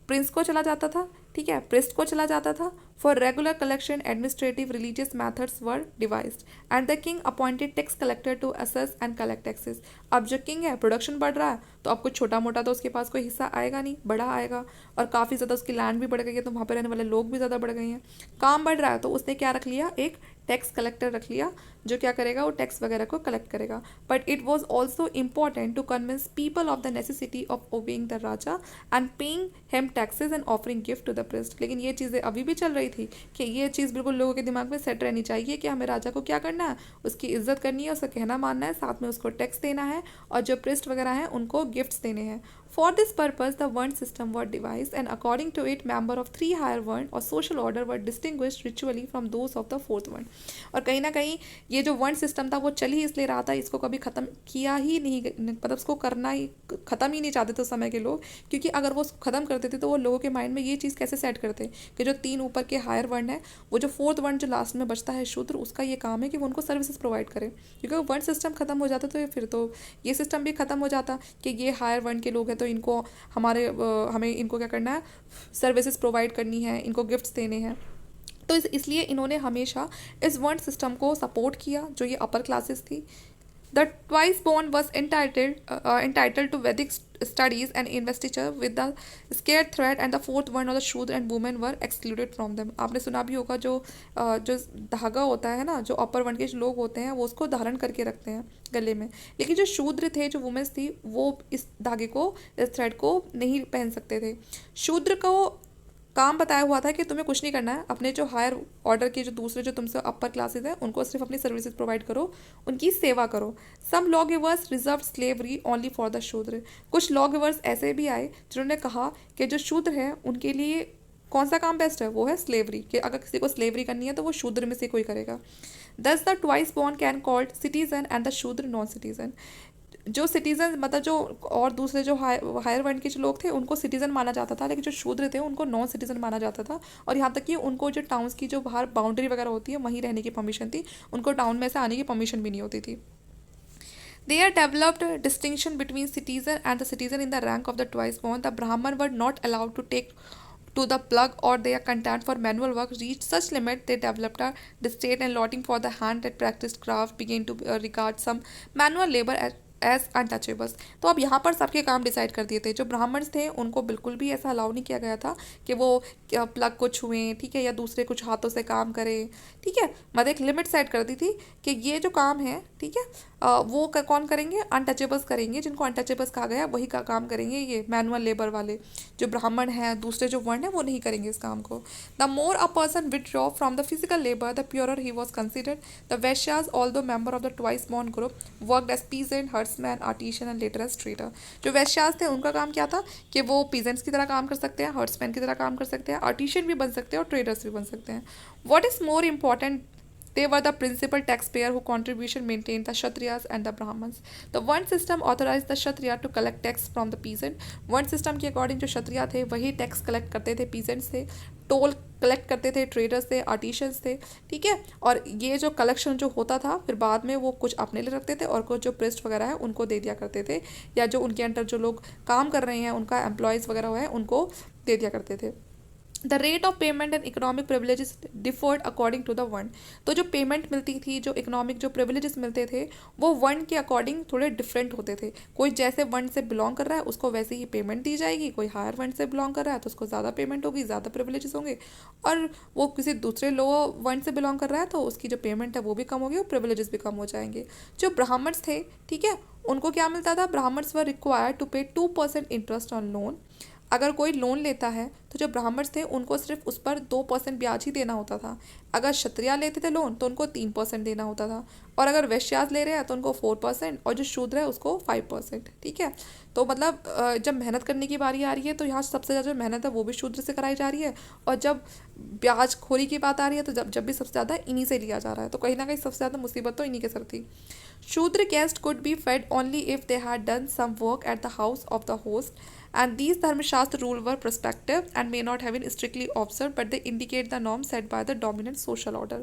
प्रिंस को चला जाता था, ठीक है, प्रिस्ट को चला जाता था। For regular collection administrative religious methods were devised and the king appointed tax collector to assess and collect taxes. अब जो किंग है, प्रोडक्शन बढ़ रहा है तो अब कुछ छोटा मोटा तो उसके पास कोई हिस्सा आएगा नहीं, बड़ा आएगा। और काफ़ी ज़्यादा उसकी लैंड भी बढ़ गई है तो वहाँ पर रहने वाले लोग भी ज़्यादा बढ़ गए हैं, काम बढ़ रहा है, तो उसने क्या रख लिया? एक टैक्स कलेक्टर रख लिया जो क्या करेगा? वो टैक्स वगैरह को कलेक्ट करेगा। But it was also important to convince people of the necessity of obeying the raja and paying him taxes and offering gift to the priest. लेकिन ये चीज़ें अभी भी चल रही थी कि ये चीज़ बिल्कुल लोगों के दिमाग में सेट रहनी चाहिए कि हमें राजा को क्या करना है? उसकी इज्जत करनी है, उसका कहना मानना है, साथ में उसको टैक्स देना है और जो प्रिस्ट वगैरह हैं उनको गिफ्ट्स देने हैं। For this purpose, the Vern system was devised, and according to it, member of three higher Vern or social order were distinguished ritually from those of the fourth Vern। और कहीं ना कहीं ये जो वर्ण सिस्टम था वो चल ही इसलिए रहा था, इसको कभी ख़त्म किया ही नहीं, मतलब इसको करना ही ख़त्म ही नहीं चाहते थे उस समय के लोग, क्योंकि अगर वो ख़त्म करते थे तो वो लोगों के माइंड में ये चीज़ कैसे सेट करते कि जो 3 ऊपर के हायर वर्ण है, वो जो 4th वर्ण जो लास्ट में बचता है शूद्र, उसका ये काम है कि वो उनको सर्विसेज प्रोवाइड करे। क्योंकि वर्ण सिस्टम खत्म हो जाता तो फिर तो ये सिस्टम भी खत्म हो जाता कि ये हायर वर्ण के लोग हैं तो इनको हमें इनको क्या करना है? सर्विसेज प्रोवाइड करनी है, इनको गिफ्ट्स देने हैं। तो इसलिए इन्होंने हमेशा इस वर्ण सिस्टम को सपोर्ट किया जो ये अपर क्लासेस थी। The twice born was entitled to Vedic studies and investiture with the sacred thread and the 4th one और the Shudra and women were excluded from them. आपने सुना भी होगा जो धागा होता है ना, जो अपर वर्ण के जो लोग होते हैं वो उसको धारण करके रखते हैं गले में, लेकिन जो शूद्र थे, जो वुमेन्स थी, वो इस धागे को, इस थ्रेड को नहीं पहन सकते थे। शूद्र को काम बताया हुआ था कि तुम्हें कुछ नहीं करना है, अपने जो हायर ऑर्डर के जो दूसरे जो तुमसे अपर क्लासेस हैं उनको सिर्फ अपनी सर्विसेज प्रोवाइड करो, उनकी सेवा करो। Some law givers reserve slavery only for the Shudra. कुछ लॉ गिवर्स ऐसे भी आए जिन्होंने कहा कि जो शूद्र है उनके लिए कौन सा काम बेस्ट है? वो है स्लेवरी, कि अगर किसी को स्लेवरी करनी है तो वो शूद्र में से कोई करेगा। दस the twice born can called citizen and the शूद्र नॉन सिटीजन। जो सिटीजन मतलब जो और दूसरे जो हायर वर्ण के जो लोग थे उनको सिटीजन माना जाता था, लेकिन जो शूद्र थे उनको नॉन सिटीजन माना जाता था। और यहाँ तक कि उनको जो टाउन्स की जो बाहर बाउंड्री वगैरह होती है वहीं रहने की परमिशन थी, उनको टाउन में से आने की परमिशन भी नहीं होती थी। There developed a distinction between citizen and the citizen in the rank of the twice born. The Brahman were not allowed to take to the plug or their content for manual work reached such limit they developed a distaste and longing for the hand that practiced craft began to regard some manual labor as untouchables. तो अब यहाँ पर सबके काम डिसाइड कर दिए थे। जो ब्राह्मण्स थे उनको बिल्कुल भी ऐसा अलाउ नहीं किया गया था कि वो प्लग को छुएं, ठीक है, या दूसरे कुछ हाथों से काम करें, ठीक है। मतलब एक लिमिट सेट कर दी थी कि ये जो काम है, ठीक है, वो कौन करेंगे, अनटचेबल्स करेंगे। जिनको अनटचेबल्स कहा गया वही का काम करेंगे, ये मैनुअल लेबर वाले जो ब्राह्मण हैं, दूसरे जो वर्ण हैं वो नहीं करेंगे इस काम को। The more a person withdraw from the physical labour the purer he was considered. The Vaishyas although member of the twice born group worked as peasant, herdsman, artisan and later as trader. जो वैश्याज थे उनका काम क्या था कि वो पीजेंट्स की तरह काम कर सकते हैं, हर्ट्समैन की तरह काम कर सकते हैं, आर्टिशियन भी बन सकते हैं और ट्रेडर्स भी बन सकते हैं। What is more important, they were the principal taxpayer who contribution maintained the Kshatriyas and the Brahmins. The one system authorized the Kshatriya to collect tax from the peasant. One system के अकॉर्डिंग जो क्षत्रिय थे वही टैक्स कलेक्ट करते थे peasants से, टोल कलेक्ट करते थे ट्रेडर्स से, आर्टिशियंस थे, ठीक है। और ये जो कलेक्शन जो होता था फिर बाद में वो कुछ अपने लिए रखते थे और कुछ जो प्रिस्ट वगैरह है उनको दे दिया करते थे, या जो उनके अंडर जो लोग काम कर रहे हैं उनका एम्प्लॉयज़ वगैरह है उनको दे दिया करते थे। The rate of payment and economic privileges differed according to the varna. तो जो पेमेंट मिलती थी, जो इकोनॉमिक जो प्रिविलेजेस मिलते थे वो वर्ण के अकॉर्डिंग थोड़े डिफरेंट होते थे। कोई जैसे वर्ण से बिलोंग कर रहा है उसको वैसे ही पेमेंट दी जाएगी, कोई हायर वर्ण से बिलोंग कर रहा है तो उसको ज़्यादा पेमेंट होगी, ज़्यादा प्रिविलेजेस होंगे, और वो किसी दूसरे लोअर वर्ण से बिलोंग कर रहा है तो उसकी जो पेमेंट है वो भी कम होगी और प्रिविलेजेस भी कम हो जाएंगे। जो ब्राह्मण्स थे, ठीक है, उनको क्या मिलता था, ब्राह्मण्स वर रिक्वायर्ड टू पे 2% इंटरेस्ट ऑन लोन। अगर कोई लोन लेता है तो जो ब्राह्मण्स थे उनको सिर्फ उस पर 2% ब्याज ही देना होता था। अगर क्षत्रिय लेते थे लोन तो उनको 3% देना होता था, और अगर वैश्यास ले रहे हैं तो उनको 4% और जो शूद्र है उसको 5%, ठीक है। तो मतलब जब मेहनत करने की बारी आ रही है तो यहाँ सबसे ज़्यादा जो मेहनत है वो भी शूद्र से कराई जा रही है, और जब ब्याज खोरी की बात आ रही है तो जब भी सबसे ज़्यादा इन्हीं से लिया जा रहा है, तो कहीं ना कहीं सबसे ज़्यादा मुसीबत तो इन्हीं के सर थी। शूद्र guests could be fed only if they had done some work at the house of the host, and these dharmashastra rules were prospective and may not have been strictly observed, but they indicate the norm set by the dominant social order.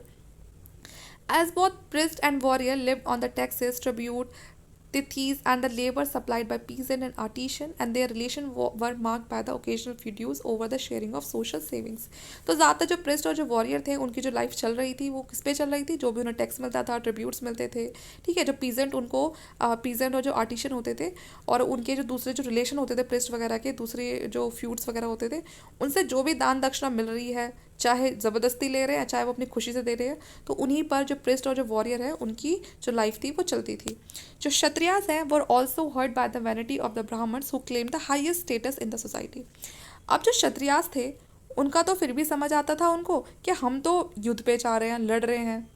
As both priest and warrior lived on the taxes, tribute, tithes, and the labor supplied by peasant and artisan, and their relation were marked by the occasional feuds over the sharing of social savings. तो ज़्यादातर जो प्रिस्ट और जो वॉरियर थे उनकी जो लाइफ चल रही थी वो किस पे चल रही थी, जो भी उन्हें टैक्स मिलता था, ट्रिब्यूट्स मिलते थे, ठीक है। जो पीजेंट उनको पीजेंट और जो आर्टिशन होते थे और उनके जो दूसरे जो रिलेशन होते थे प्रिस्ट वगैरह के, दूसरे जो फ्यूड्स वगैरह होते थे, उनसे जो भी दान दक्षिणा मिल रही है, चाहे ज़बरदस्ती ले रहे हैं चाहे वो अपनी खुशी से दे रहे हैं, तो उन्हीं पर जो प्रिस्ट और जो वॉरियर है उनकी जो लाइफ थी वो चलती थी। जो क्षत्रियास हैं were also hurt by the vanity of the Brahmans who claim the highest status in the society. अब जो क्षत्रियास थे उनका तो फिर भी समझ आता था उनको कि हम तो युद्ध पे जा रहे हैं, लड़ रहे हैं,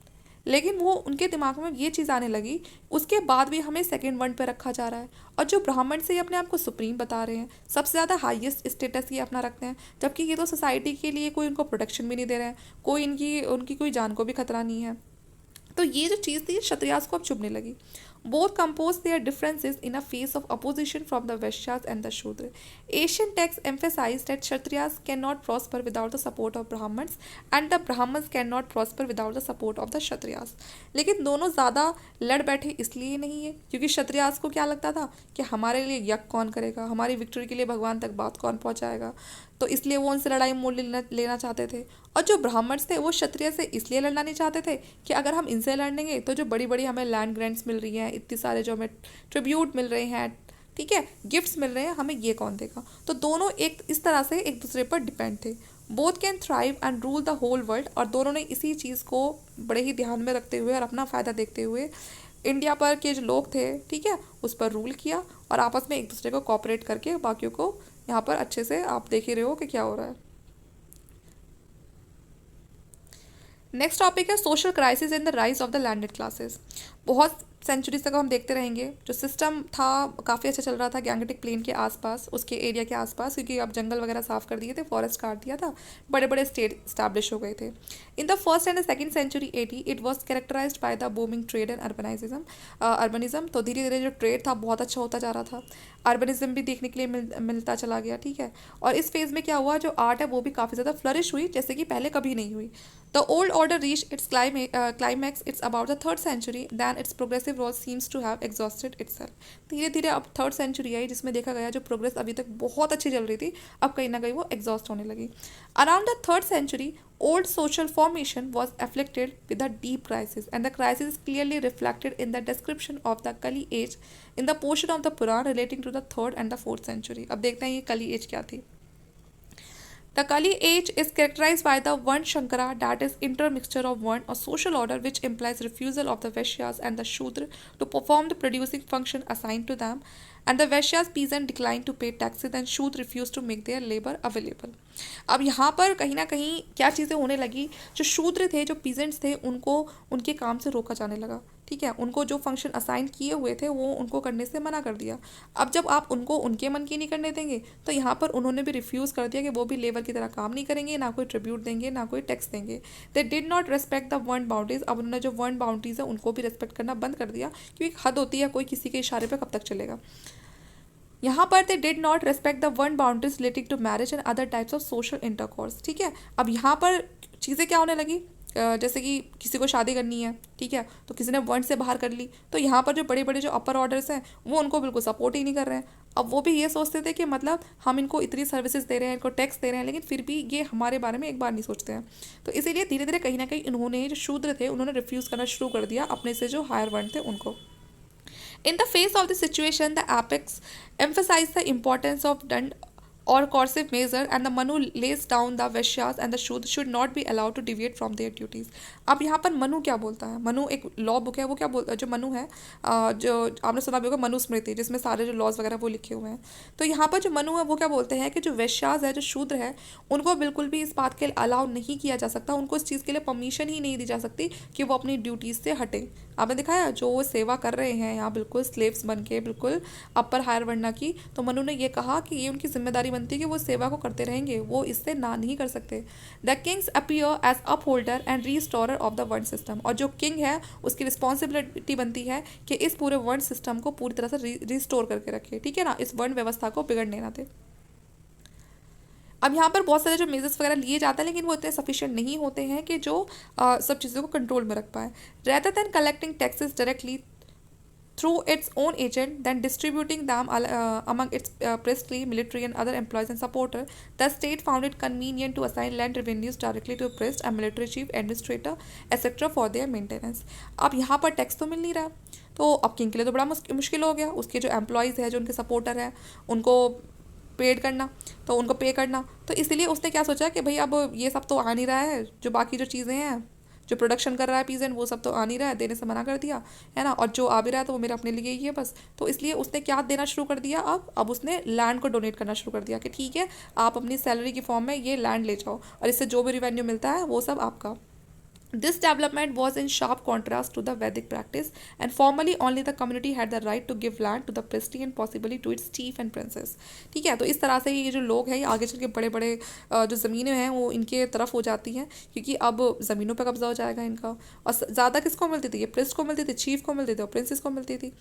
लेकिन वो उनके दिमाग में ये चीज़ आने लगी उसके बाद भी हमें सेकंड वन पे रखा जा रहा है, और जो ब्राह्मण से अपने आप को सुप्रीम बता रहे हैं, सबसे ज़्यादा हाईएस्ट स्टेटस ये अपना रखते हैं, जबकि ये तो सोसाइटी के लिए कोई उनको प्रोटेक्शन भी नहीं दे रहे हैं, कोई उनकी कोई जान को भी खतरा नहीं है। तो ये जो चीज़ थी क्षत्रियास को अब चुभने लगी। Both composed their differences in a face of opposition from the Vaishyas and the Shudra. Asian texts emphasize that Kshatriyas cannot prosper without the support of Brahmins and the Brahmins cannot prosper without the support of the Kshatriyas. लेकिन दोनों ज़्यादा लड़ बैठे इसलिए नहीं है क्योंकि क्षत्रियास को क्या लगता था कि हमारे लिए यज्ञ कौन करेगा, हमारी विक्ट्री के लिए भगवान तक बात कौन पहुंचाएगा, तो इसलिए वो उनसे लड़ाई मोल लेना चाहते थे। और जो ब्राह्मण्स थे वो क्षत्रिय से इसलिए लड़ना नहीं चाहते थे कि अगर हम इनसे लड़ेंगे तो जो बड़ी बड़ी हमें लैंड ग्रांट्स मिल रही हैं, इतने सारे जो हमें ट्रिब्यूट मिल रहे हैं, ठीक है, गिफ्ट्स मिल रहे हैं, हमें ये कौन देगा। तो दोनों एक इस तरह से एक दूसरे पर डिपेंड थे। Both can thrive and rule the whole world, और दोनों ने इसी चीज़ को बड़े ही ध्यान में रखते हुए और अपना फ़ायदा देखते हुए इंडिया पर के जो लोग थे, ठीक है, उस पर रूल किया और आपस में एक दूसरे को कोऑपरेट करके बाकियों को यहाँ पर अच्छे से आप देख ही रहे हो कि क्या हो रहा है। नेक्स्ट टॉपिक है social crisis in the rise of the landed classes. बहुत सेंचुरीज तक हम देखते रहेंगे जो सिस्टम था काफ़ी अच्छा चल रहा था गैंगेटिक प्लेन के आसपास, उसके एरिया के आसपास, क्योंकि अब जंगल वगैरह साफ कर दिए थे, फॉरेस्ट काट दिया था, बड़े बड़े स्टेट स्टैब्लिश हो गए थे। In the first and second century AD it was characterised by the booming trade and urbanism. तो धीरे धीरे जो ट्रेड था बहुत अच्छा होता जा रहा था, अर्बनिज्म भी देखने के लिए मिलता चला गया, ठीक है। और इस फेज़ में क्या हुआ, जो आर्ट है वो भी काफ़ी ज़्यादा फ्लरिश हुई जैसे कि पहले कभी नहीं हुई। The old order reached its climax, it's about the 3rd century, then its progressive progressive law seems to have exhausted itself. धीरे धीरे अब थर्ड सेंचुरी आई जिसमें देखा गया जो प्रोग्रेस अभी तक बहुत अच्छी चल रही थी अब कहीं ना कहीं वो एग्जॉस्ट होने लगी। Around the third century old social formation was afflicted with a deep crisis, and the crisis is clearly reflected in the description of the Kali age in the portion of the Puran relating to the 3rd and the 4th century। अब देखते हैं ये कली एज क्या थी। The Kali age is characterized by the Varn Shankara, that is intermixture of Varn, a social order which implies refusal of the Vaishyas and the Shudra to perform the producing function assigned to them, and the Vaishyas peasant decline to pay taxes and Shudra refuse to make their labor available। अब यहाँ पर कहीं ना कहीं क्या चीज़ें होने लगी, जो शूद्र थे जो पीजेंट्स थे उनको उनके काम से रोका जाने लगा। ठीक है, उनको जो फंक्शन असाइन किए हुए थे वो उनको करने से मना कर दिया। अब जब आप उनको उनके मन की नहीं करने देंगे तो यहाँ पर उन्होंने भी रिफ्यूज़ कर दिया कि वो भी लेबर की तरह काम नहीं करेंगे, ना कोई ट्रिब्यूट देंगे ना कोई टैक्स देंगे। They did not respect the varna boundaries. अब उन्होंने जो वर्न बाउंड्रीज है उनको भी रेस्पेक्ट करना बंद कर दिया, क्योंकि हद होती है, कोई किसी के इशारे पर कब तक चलेगा। यहाँ पर they did not respect the varna boundaries relating to marriage and other types of social intercourse. ठीक है, अब यहाँ पर चीज़ें क्या होने लगी, जैसे कि किसी को शादी करनी है, ठीक है, तो किसी ने वन से बाहर कर ली, तो यहाँ पर जो बड़े बड़े जो अपर ऑर्डर्स हैं वो उनको बिल्कुल सपोर्ट ही नहीं कर रहे हैं। अब वो भी ये सोचते थे कि मतलब हम इनको इतनी सर्विसेज दे रहे हैं, इनको टैक्स दे रहे हैं, लेकिन फिर भी ये हमारे बारे में एक बार नहीं सोचते हैं। तो इसीलिए धीरे धीरे कहीं ना कहीं इन्होंने जो शूद्र थे उन्होंने रिफ्यूज़ करना शुरू कर दिया अपने से जो हायर वर्ण थे उनको। In the face of the situation, the apex emphasized the importance of dand or coercive measure, and the Manu lays down the Vaishyas and the Shudra should not be allowed to deviate from their duties। अब यहाँ पर मनु क्या बोलता है, मनु एक लॉ बुक है, वो क्या बोलता है, जो मनु है जो आपने सुना भी होगा मनुस्मृति, जिसमें सारे जो लॉज वगैरह वो लिखे हुए हैं। तो यहाँ पर जो मनु है वो क्या बोलते हैं कि जो वैश्यास है, जो शूद्र है, उनको बिल्कुल भी इस बात के लिए अलाउ नहीं किया जा सकता, उनको इस चीज़ के लिए परमिशन ही नहीं दी जा सकती कि वो अपनी ड्यूटीज़ से हटें। आपने दिखाया जो वो सेवा कर रहे हैं यहाँ बिल्कुल स्लेव्स बन के, बिल्कुल अपर हायर वर्णा की, तो मनु ने ये कहा कि ये उनकी जिम्मेदारी बनती है कि वो सेवा को करते रहेंगे, वो इससे ना नहीं कर सकते। The kings appear as upholder and restorer of the varna system. और जो किंग है उसकी रिस्पॉन्सिबिलिटी बनती है कि इस पूरे वर्ण सिस्टम को पूरी तरह से रिस्टोर करके रखे, ठीक है ना, इस वर्ण व्यवस्था को बिगड़ने ना दे। अब यहाँ पर बहुत सारे जो मेजर्स वगैरह लिए जाते हैं, लेकिन वो इतने सफिशिएंट नहीं होते हैं कि जो सब चीज़ों को कंट्रोल में रख पाए। Rather than collecting taxes directly through its own agent than distributing them among its priestly, military and other employees and supporters, the state found it convenient to assign land revenues directly to a priest and military chief, administrator, etc. for their maintenance। अब यहाँ पर टैक्स तो मिल नहीं रहा, तो अब किंग के लिए तो बड़ा मुश्किल हो गया, उसके जो एम्प्लॉयज़ हैं, जो उनके सपोर्टर हैं, उनको पेड करना, तो उनको पे करना। तो इसलिए उसने क्या सोचा कि भाई अब ये सब तो आ नहीं रहा है, जो बाकी जो चीज़ें हैं, जो प्रोडक्शन कर रहा है पीजेंट, वो सब तो आ नहीं रहा है, देने से मना कर दिया है ना, और जो आ भी रहा है तो वो मेरा अपने लिए ही है बस। तो इसलिए उसने क्या देना शुरू कर दिया, अब उसने लैंड को डोनेट करना शुरू कर दिया कि ठीक है आप अपनी सैलरी की फॉर्म में ये लैंड ले जाओ और इससे जो भी रिवेन्यू मिलता है वो सब आपका। This development was in sharp contrast to the Vedic practice, and formerly only the community had the right to give land to the priestly and possibly to its chief and princess। ठीक है, तो इस तरह से ये जो लोग हैं ये आगे चल के बड़े बड़े जो ज़मीनें हैं वो इनके तरफ हो जाती हैं, क्योंकि अब ज़मीनों पर कब्जा हो जाएगा इनका। और ज़्यादा किसको मिलती थी, ये प्रिस्ट को मिलती थी, चीफ को मिलती थी और प्रिंसेस को मिलती थी।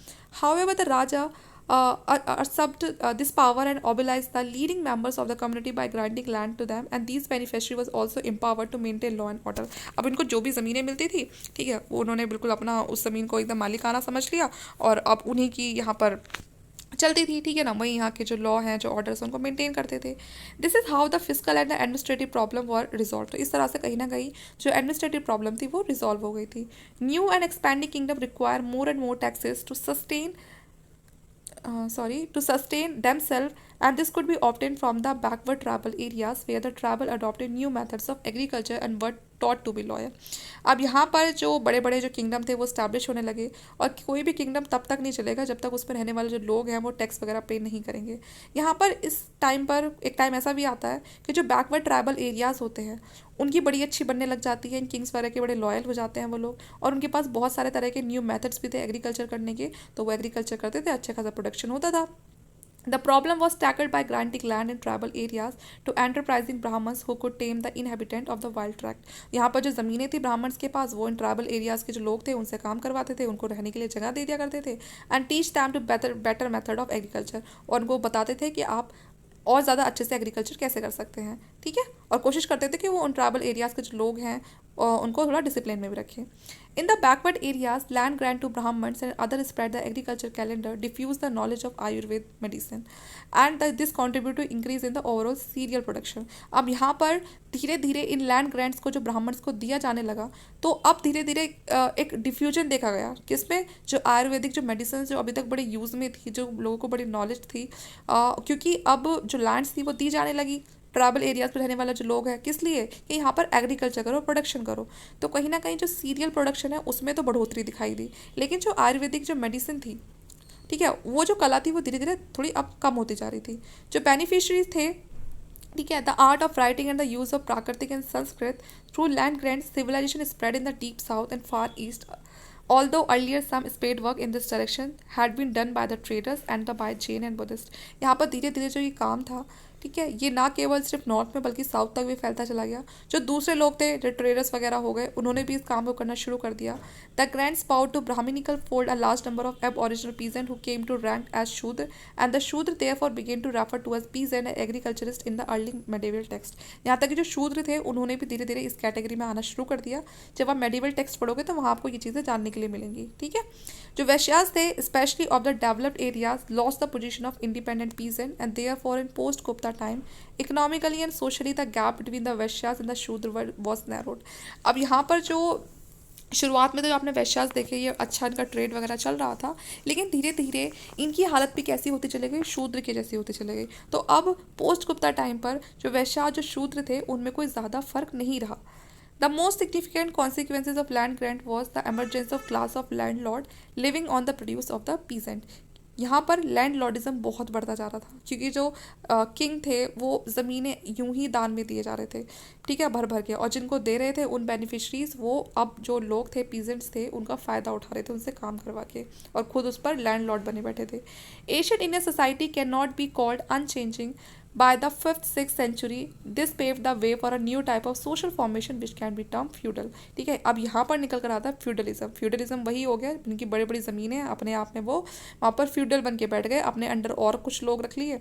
However, the Raja usurped this power and obliged the leading members of the community by granting land to them, and these beneficiaries was also empowered to maintain law and order। अब इनको जो भी ज़मीनें मिलती थी, ठीक है, वो उन्होंने बिल्कुल अपना उस ज़मीन को एकदम मालिकाना समझ लिया और अब उन्हीं की यहाँ पर चलती थी, ठीक है ना, वही यहाँ के जो लॉ हैं, जो ऑर्डर्स उनको मेंटेन करते थे। This is how the physical and the administrative problem were resolve. तो इस तरह से कहीं ना कहीं जो एडमिनिस्ट्रेटिव प्रॉब्लम थी वो रिजॉल्व हो गई थी। New and expanding kingdom require more and more taxes to sustain themselves, and this could be obtained from the backward tribal areas where the tribal adopted new methods of agriculture and were taught to be loyal। अब यहाँ पर जो बड़े बड़े जो किंगडम थे वो स्टैब्लिश होने लगे, और कोई भी किंगडम तब तक नहीं चलेगा जब तक उसमें रहने वाले जो लोग हैं वो टैक्स वगैरह पे नहीं करेंगे। यहाँ पर इस टाइम पर एक टाइम ऐसा भी आता है कि जो बैकवर्ड ट्राइबल एरियाज़ होते हैं उनकी बड़ी अच्छी बनने लग जाती है, इन किंग्स वगैरह के बड़े लॉयल हो जाते हैं वो लोग, और उनके पास बहुत सारे तरह के न्यू मेथड्स भी थे एग्रीकल्चर करने के, तो वो एग्रीकल्चर करते थे, अच्छा खासा प्रोडक्शन होता था। The problem was tackled by granting land in tribal areas to enterprising Brahmins who could tame the inhabitant of the wild tract। यहाँ पर जो ज़मीनें थी ब्राह्मण्स के पास, वो इन ट्राइबल एरियाज़ के जो लोग थे उनसे काम करवाते थे, उनको रहने के लिए जगह दे दिया करते थे, and teach them to better method of agriculture, और उनको बताते थे कि आप और ज़्यादा अच्छे से एग्रीकल्चर कैसे कर सकते हैं, ठीक है, और कोशिश करते थे कि वो उन ट्राइबल एरियाज़ के जो लोग हैं उनको थोड़ा डिसिप्लिन में भी रखें. In the backward areas, land grant to Brahmins and others spread the agriculture calendar, diffuse the knowledge of Ayurveda medicine, and this contribute to increase in the overall cereal production. अब यहाँ पर धीरे धीरे इन लैंड ग्रांट्स को जो ब्राह्मण्स को दिया जाने लगा, तो अब धीरे धीरे एक डिफ्यूजन देखा गया किसमें, जो आयुर्वेदिक जो मेडिसिन जो अभी तक बड़े यूज़ में थी, जो लोगों को बड़ी नॉलेज थी, क्योंकि अब जो लैंड्स थी वो दी जाने लगी ट्राइबल एरियाज में रहने वाला जो लोग हैं, किस लिए कि यहाँ पर एग्रीकल्चर करो, प्रोडक्शन करो. तो कहीं ना कहीं जो सीरियल प्रोडक्शन है उसमें तो बढ़ोतरी दिखाई दी, लेकिन जो आयुर्वेदिक जो मेडिसिन थी, ठीक है, वो जो कला थी वो धीरे धीरे थोड़ी अब कम होती जा रही थी. जो बेनिफिशरीज थे, ठीक है, the art of writing and the use of Prakrit and Sanskrit through land grants civilisation spread in the deep south and far east. Although earlier some spade work in this direction had been done by the traders and by Jain and Buddhist. यहाँ पर धीरे धीरे जो ये काम था, ठीक है, ये ना केवल सिर्फ नॉर्थ में बल्कि साउथ तक भी फैलता चला गया. जो दूसरे लोग थे, जो ट्रेडर्स वगैरह हो गए, उन्होंने भी इस काम को करना शुरू कर दिया. द ग्रैंड स्पाउट to Brahmanical fold a large number of aboriginal peasant who came to rank as Shudra, and the Shudra therefore began to refer to as peasant and agriculturist in the early medieval text. यहाँ तक कि जो शूद्र थे उन्होंने भी धीरे धीरे इस कैटेगरी में आना शुरू कर दिया. जब आप मेडिवल टेक्स्ट पढ़ोगे तो वहाँ आपको ये चीज़ें जानने के लिए मिलेंगी. ठीक है, जो वैश्यास थे specially of the developed areas lost the position of independent peasant and therefore in post Gupta time economically and socially the gap between the Vaishyas and the Shudra was narrowed. अब यहाँ पर जो शुरुआत में तो आपने वैश्यास देखे, ये अच्छा इनका ट्रेड वगैरह चल रहा था, लेकिन धीरे धीरे इनकी हालत भी कैसी होती चली गई, शूद्र के जैसी होती चली गई. तो अब पोस्ट गुप्ता टाइम पर जो वैश्या जो शूद्र थे उनमें कोई ज़्यादा फर्क नहीं रहा. The most significant consequences of land grant was the emergence of class of landlord living on the produce of the peasant. यहाँ पर लैंड लॉर्डिज्म बहुत बढ़ता जा रहा था, क्योंकि जो किंग थे वो ज़मीनें यूं ही दान में दिए जा रहे थे, ठीक है, भर भर के, और जिनको दे रहे थे उन बेनिफिशरीज वो अब जो लोग थे, पीजेंट्स थे, उनका फ़ायदा उठा रहे थे उनसे काम करवा के, और खुद उस पर लैंड लॉर्ड बने बैठे थे. Asian Indian society can not be called unchanging. By the 5th-6th century, this paved the way for a new type of social formation which can be termed feudal. ठीक है, अब यहाँ पर निकल कर आता है फ्यूडलिज्म. फ्यूडलिज्म वही हो गया जिनकी बड़ी बड़ी ज़मीनें अपने आप में वो वहाँ पर फ्यूडल बन के बैठ गए, अपने अंडर और कुछ लोग रख लिए.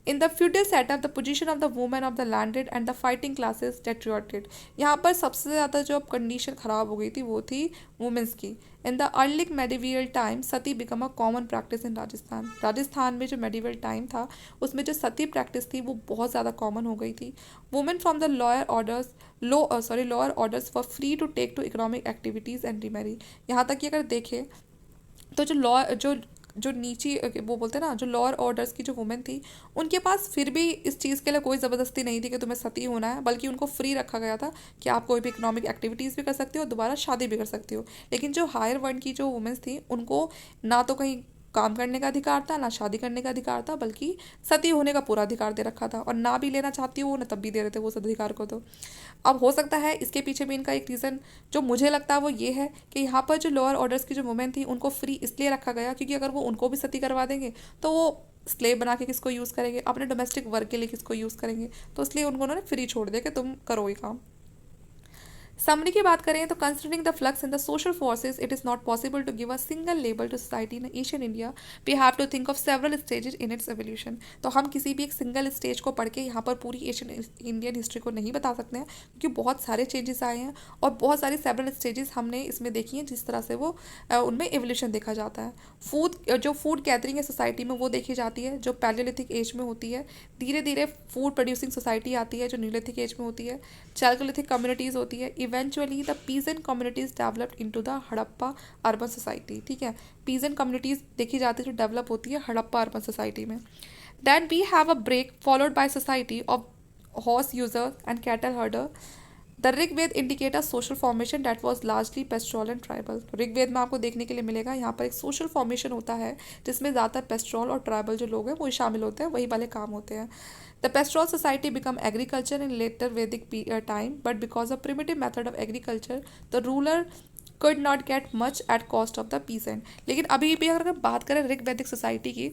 In the feudal setup, the position of the women of the landed and the fighting classes deteriorated. यहाँ पर सबसे ज़्यादा जो अब कंडीशन ख़राब हो गई थी वो थी वुमेंस की. In the early medieval time, Sati become a common practice in Rajasthan. Rajasthan में जो medieval time था उसमें जो सती प्रैक्टिस थी वो बहुत ज़्यादा कॉमन हो गई थी. Women from the lower orders were free to take to economic activities and remarry. यहाँ तक कि अगर देखें तो जो नीची वो बोलते हैं ना, जो लोअर ऑर्डर्स की जो वुमेन थी उनके पास फिर भी इस चीज़ के लिए कोई ज़बरदस्ती नहीं थी कि तुम्हें सती होना है, बल्कि उनको फ्री रखा गया था कि आप कोई भी इकोनॉमिक एक्टिविटीज़ भी कर सकते हो, दोबारा शादी भी कर सकते हो. लेकिन जो हायर वर्ण की जो वुमेन्स थी उनको ना तो कहीं काम करने का अधिकार था, ना शादी करने का अधिकार था, बल्कि सती होने का पूरा अधिकार दे रखा था, और ना भी लेना चाहती हो ना तब भी दे रहे थे वो उस अधिकार को. तो अब हो सकता है इसके पीछे भी इनका एक रीज़न जो मुझे लगता है वो ये है कि यहाँ पर जो लोअर ऑर्डर्स की जो वुमेन थी उनको फ्री इसलिए रखा गया क्योंकि अगर वो उनको भी सती करवा देंगे तो वो स्लेव बना के किसको यूज़ करेंगे, अपने डोमेस्टिक वर्क के लिए किसको यूज़ करेंगे, तो इसलिए उन्होंने फ्री छोड़ दिया कि तुम करो ये काम. समरी की बात करें तो considering the flux in the social forces it is not possible to give a single label to society in Asian India. We have to think of several stages in its evolution. तो हम किसी भी एक सिंगल स्टेज को पढ़ के यहाँ पर पूरी एशियन इंडियन हिस्ट्री को नहीं बता सकते हैं, क्योंकि बहुत सारे चेंजेस आए हैं और बहुत सारी सेवरल स्टेजेस हमने इसमें देखी हैं जिस तरह से वो उनमें एवोल्यूशन देखा जाता है. जो फूड गैदरिंग है सोसाइटी में वो देखी जाती है जो पैलियोलिथिक एज में होती है. धीरे धीरे फूड प्रोड्यूसिंग सोसाइटी आती है जो न्यूलिथिक एज में होती है. चैल्कोलिथिक कम्युनिटीज़ होती है. Eventually the peasant communities developed into the Harappa urban society. ठीक है, पीजेंट कम्युनिटीज़ देखी जाती है जो डेवलप होती है हड़प्पा अर्बन सोसाइटी में. Then we have a break followed by society of horse user and cattle herder. The Rigveda indicate a social formation that was largely pastoral and tribal. Rigveda में आपको देखने के लिए मिलेगा यहाँ पर एक सोशल फॉर्मेशन होता है जिसमें ज़्यादातर पेस्ट्रोल और ट्राइबल जो लोग हैं वो शामिल होते हैं, वही वाले काम होते हैं. The pastoral society became agriculture in later Vedic time, but because of primitive method of agriculture, the ruler could not get much at cost of the peasant. लेकिन अभी भी अगर बात करें ऋग वैदिक सोसाइटी की,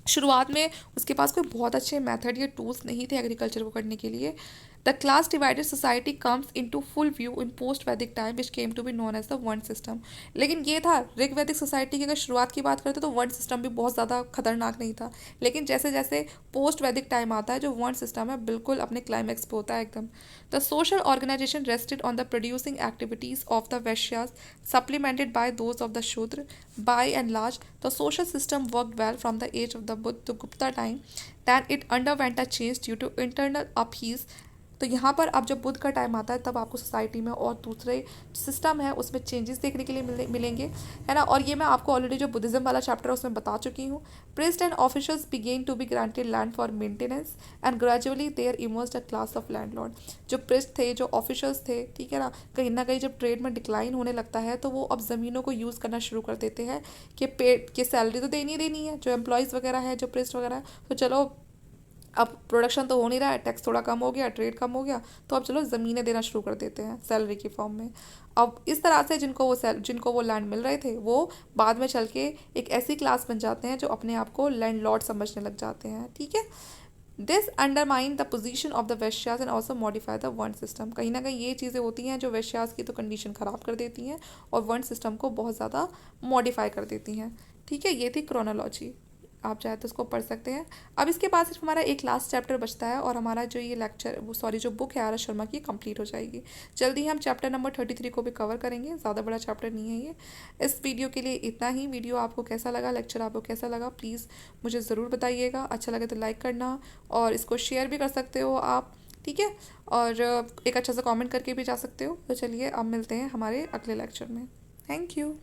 शुरुआत में उसके पास कोई बहुत अच्छे मेथड या टूल्स नहीं थे एग्रीकल्चर को करने के लिए. The class divided society comes into full view in post Vedic time which came to be known as the varna system. लेकिन ये था ऋग वैदिक सोसाइटी की अगर शुरुआत की बात करते तो वर्ण सिस्टम भी बहुत ज़्यादा खतरनाक नहीं था, लेकिन जैसे जैसे पोस्ट वैदिक टाइम आता है जो वर्ण सिस्टम है बिल्कुल अपने क्लाइमैक्स पे होता है एकदम। The social organisation rested on the producing activities of the Vaishyas supplemented by those of the Shudra. By and large, the social system worked well from the age of the Buddha to Gupta time. Then it underwent a change due to internal upheavals. तो यहाँ पर अब जब बुद्ध का टाइम आता है तब आपको सोसाइटी में और दूसरे सिस्टम है उसमें चेंजेस देखने के लिए मिलेंगे, है ना। और ये मैं आपको ऑलरेडी जो बुद्धिज्म वाला चैप्टर है उसमें बता चुकी हूँ। Priest and officials begin to be granted land for maintenance and gradually there emerged a class of landlord. जो प्रिस्ट थे, जो ऑफिशियल्स थे, ठीक है ना कहीं जब ट्रेड में डिक्लाइन होने लगता है तो वो अब ज़मीनों को यूज़ करना शुरू कर देते हैं कि पेड की सैलरी तो देनी है जो एम्प्लॉयज़ वगैरह है, जो प्रिस्ट वगैरह है, तो चलो अब प्रोडक्शन तो हो नहीं रहा है, टैक्स थोड़ा कम हो गया, ट्रेड कम हो गया, तो अब चलो ज़मीनें देना शुरू कर देते हैं सैलरी की फॉर्म में। अब इस तरह से जिनको वो लैंड मिल रहे थे वो बाद में चल के एक ऐसी क्लास बन जाते हैं जो अपने आप को लैंड लॉर्ड समझने लग जाते हैं, ठीक है। This undermine the position of the Vaishyas and also modify the varna system. कहीं ना कहीं ये चीज़ें होती हैं जो वैश्यास की तो कंडीशन ख़राब कर देती हैं और वर्ण सिस्टम को बहुत ज़्यादा मॉडिफाई कर देती हैं, ठीक है। ये थी क्रोनोलॉजी, आप चाहे तो उसको पढ़ सकते हैं। अब इसके बाद सिर्फ हमारा एक लास्ट चैप्टर बचता है और हमारा जो ये लेक्चर जो बुक है आर.एस. शर्मा की कंप्लीट हो जाएगी। जल्दी हम चैप्टर नंबर 33 को भी कवर करेंगे, ज़्यादा बड़ा चैप्टर नहीं है ये। इस वीडियो के लिए इतना ही। वीडियो आपको कैसा लगा, लेक्चर आपको कैसा लगा, प्लीज़ मुझे ज़रूर बताइएगा। अच्छा लगे तो लाइक करना और इसको शेयर भी कर सकते हो आप, ठीक है। और एक अच्छा सा कॉमेंट करके भी जा सकते हो। तो चलिए अब मिलते हैं हमारे अगले लेक्चर में। Thank you.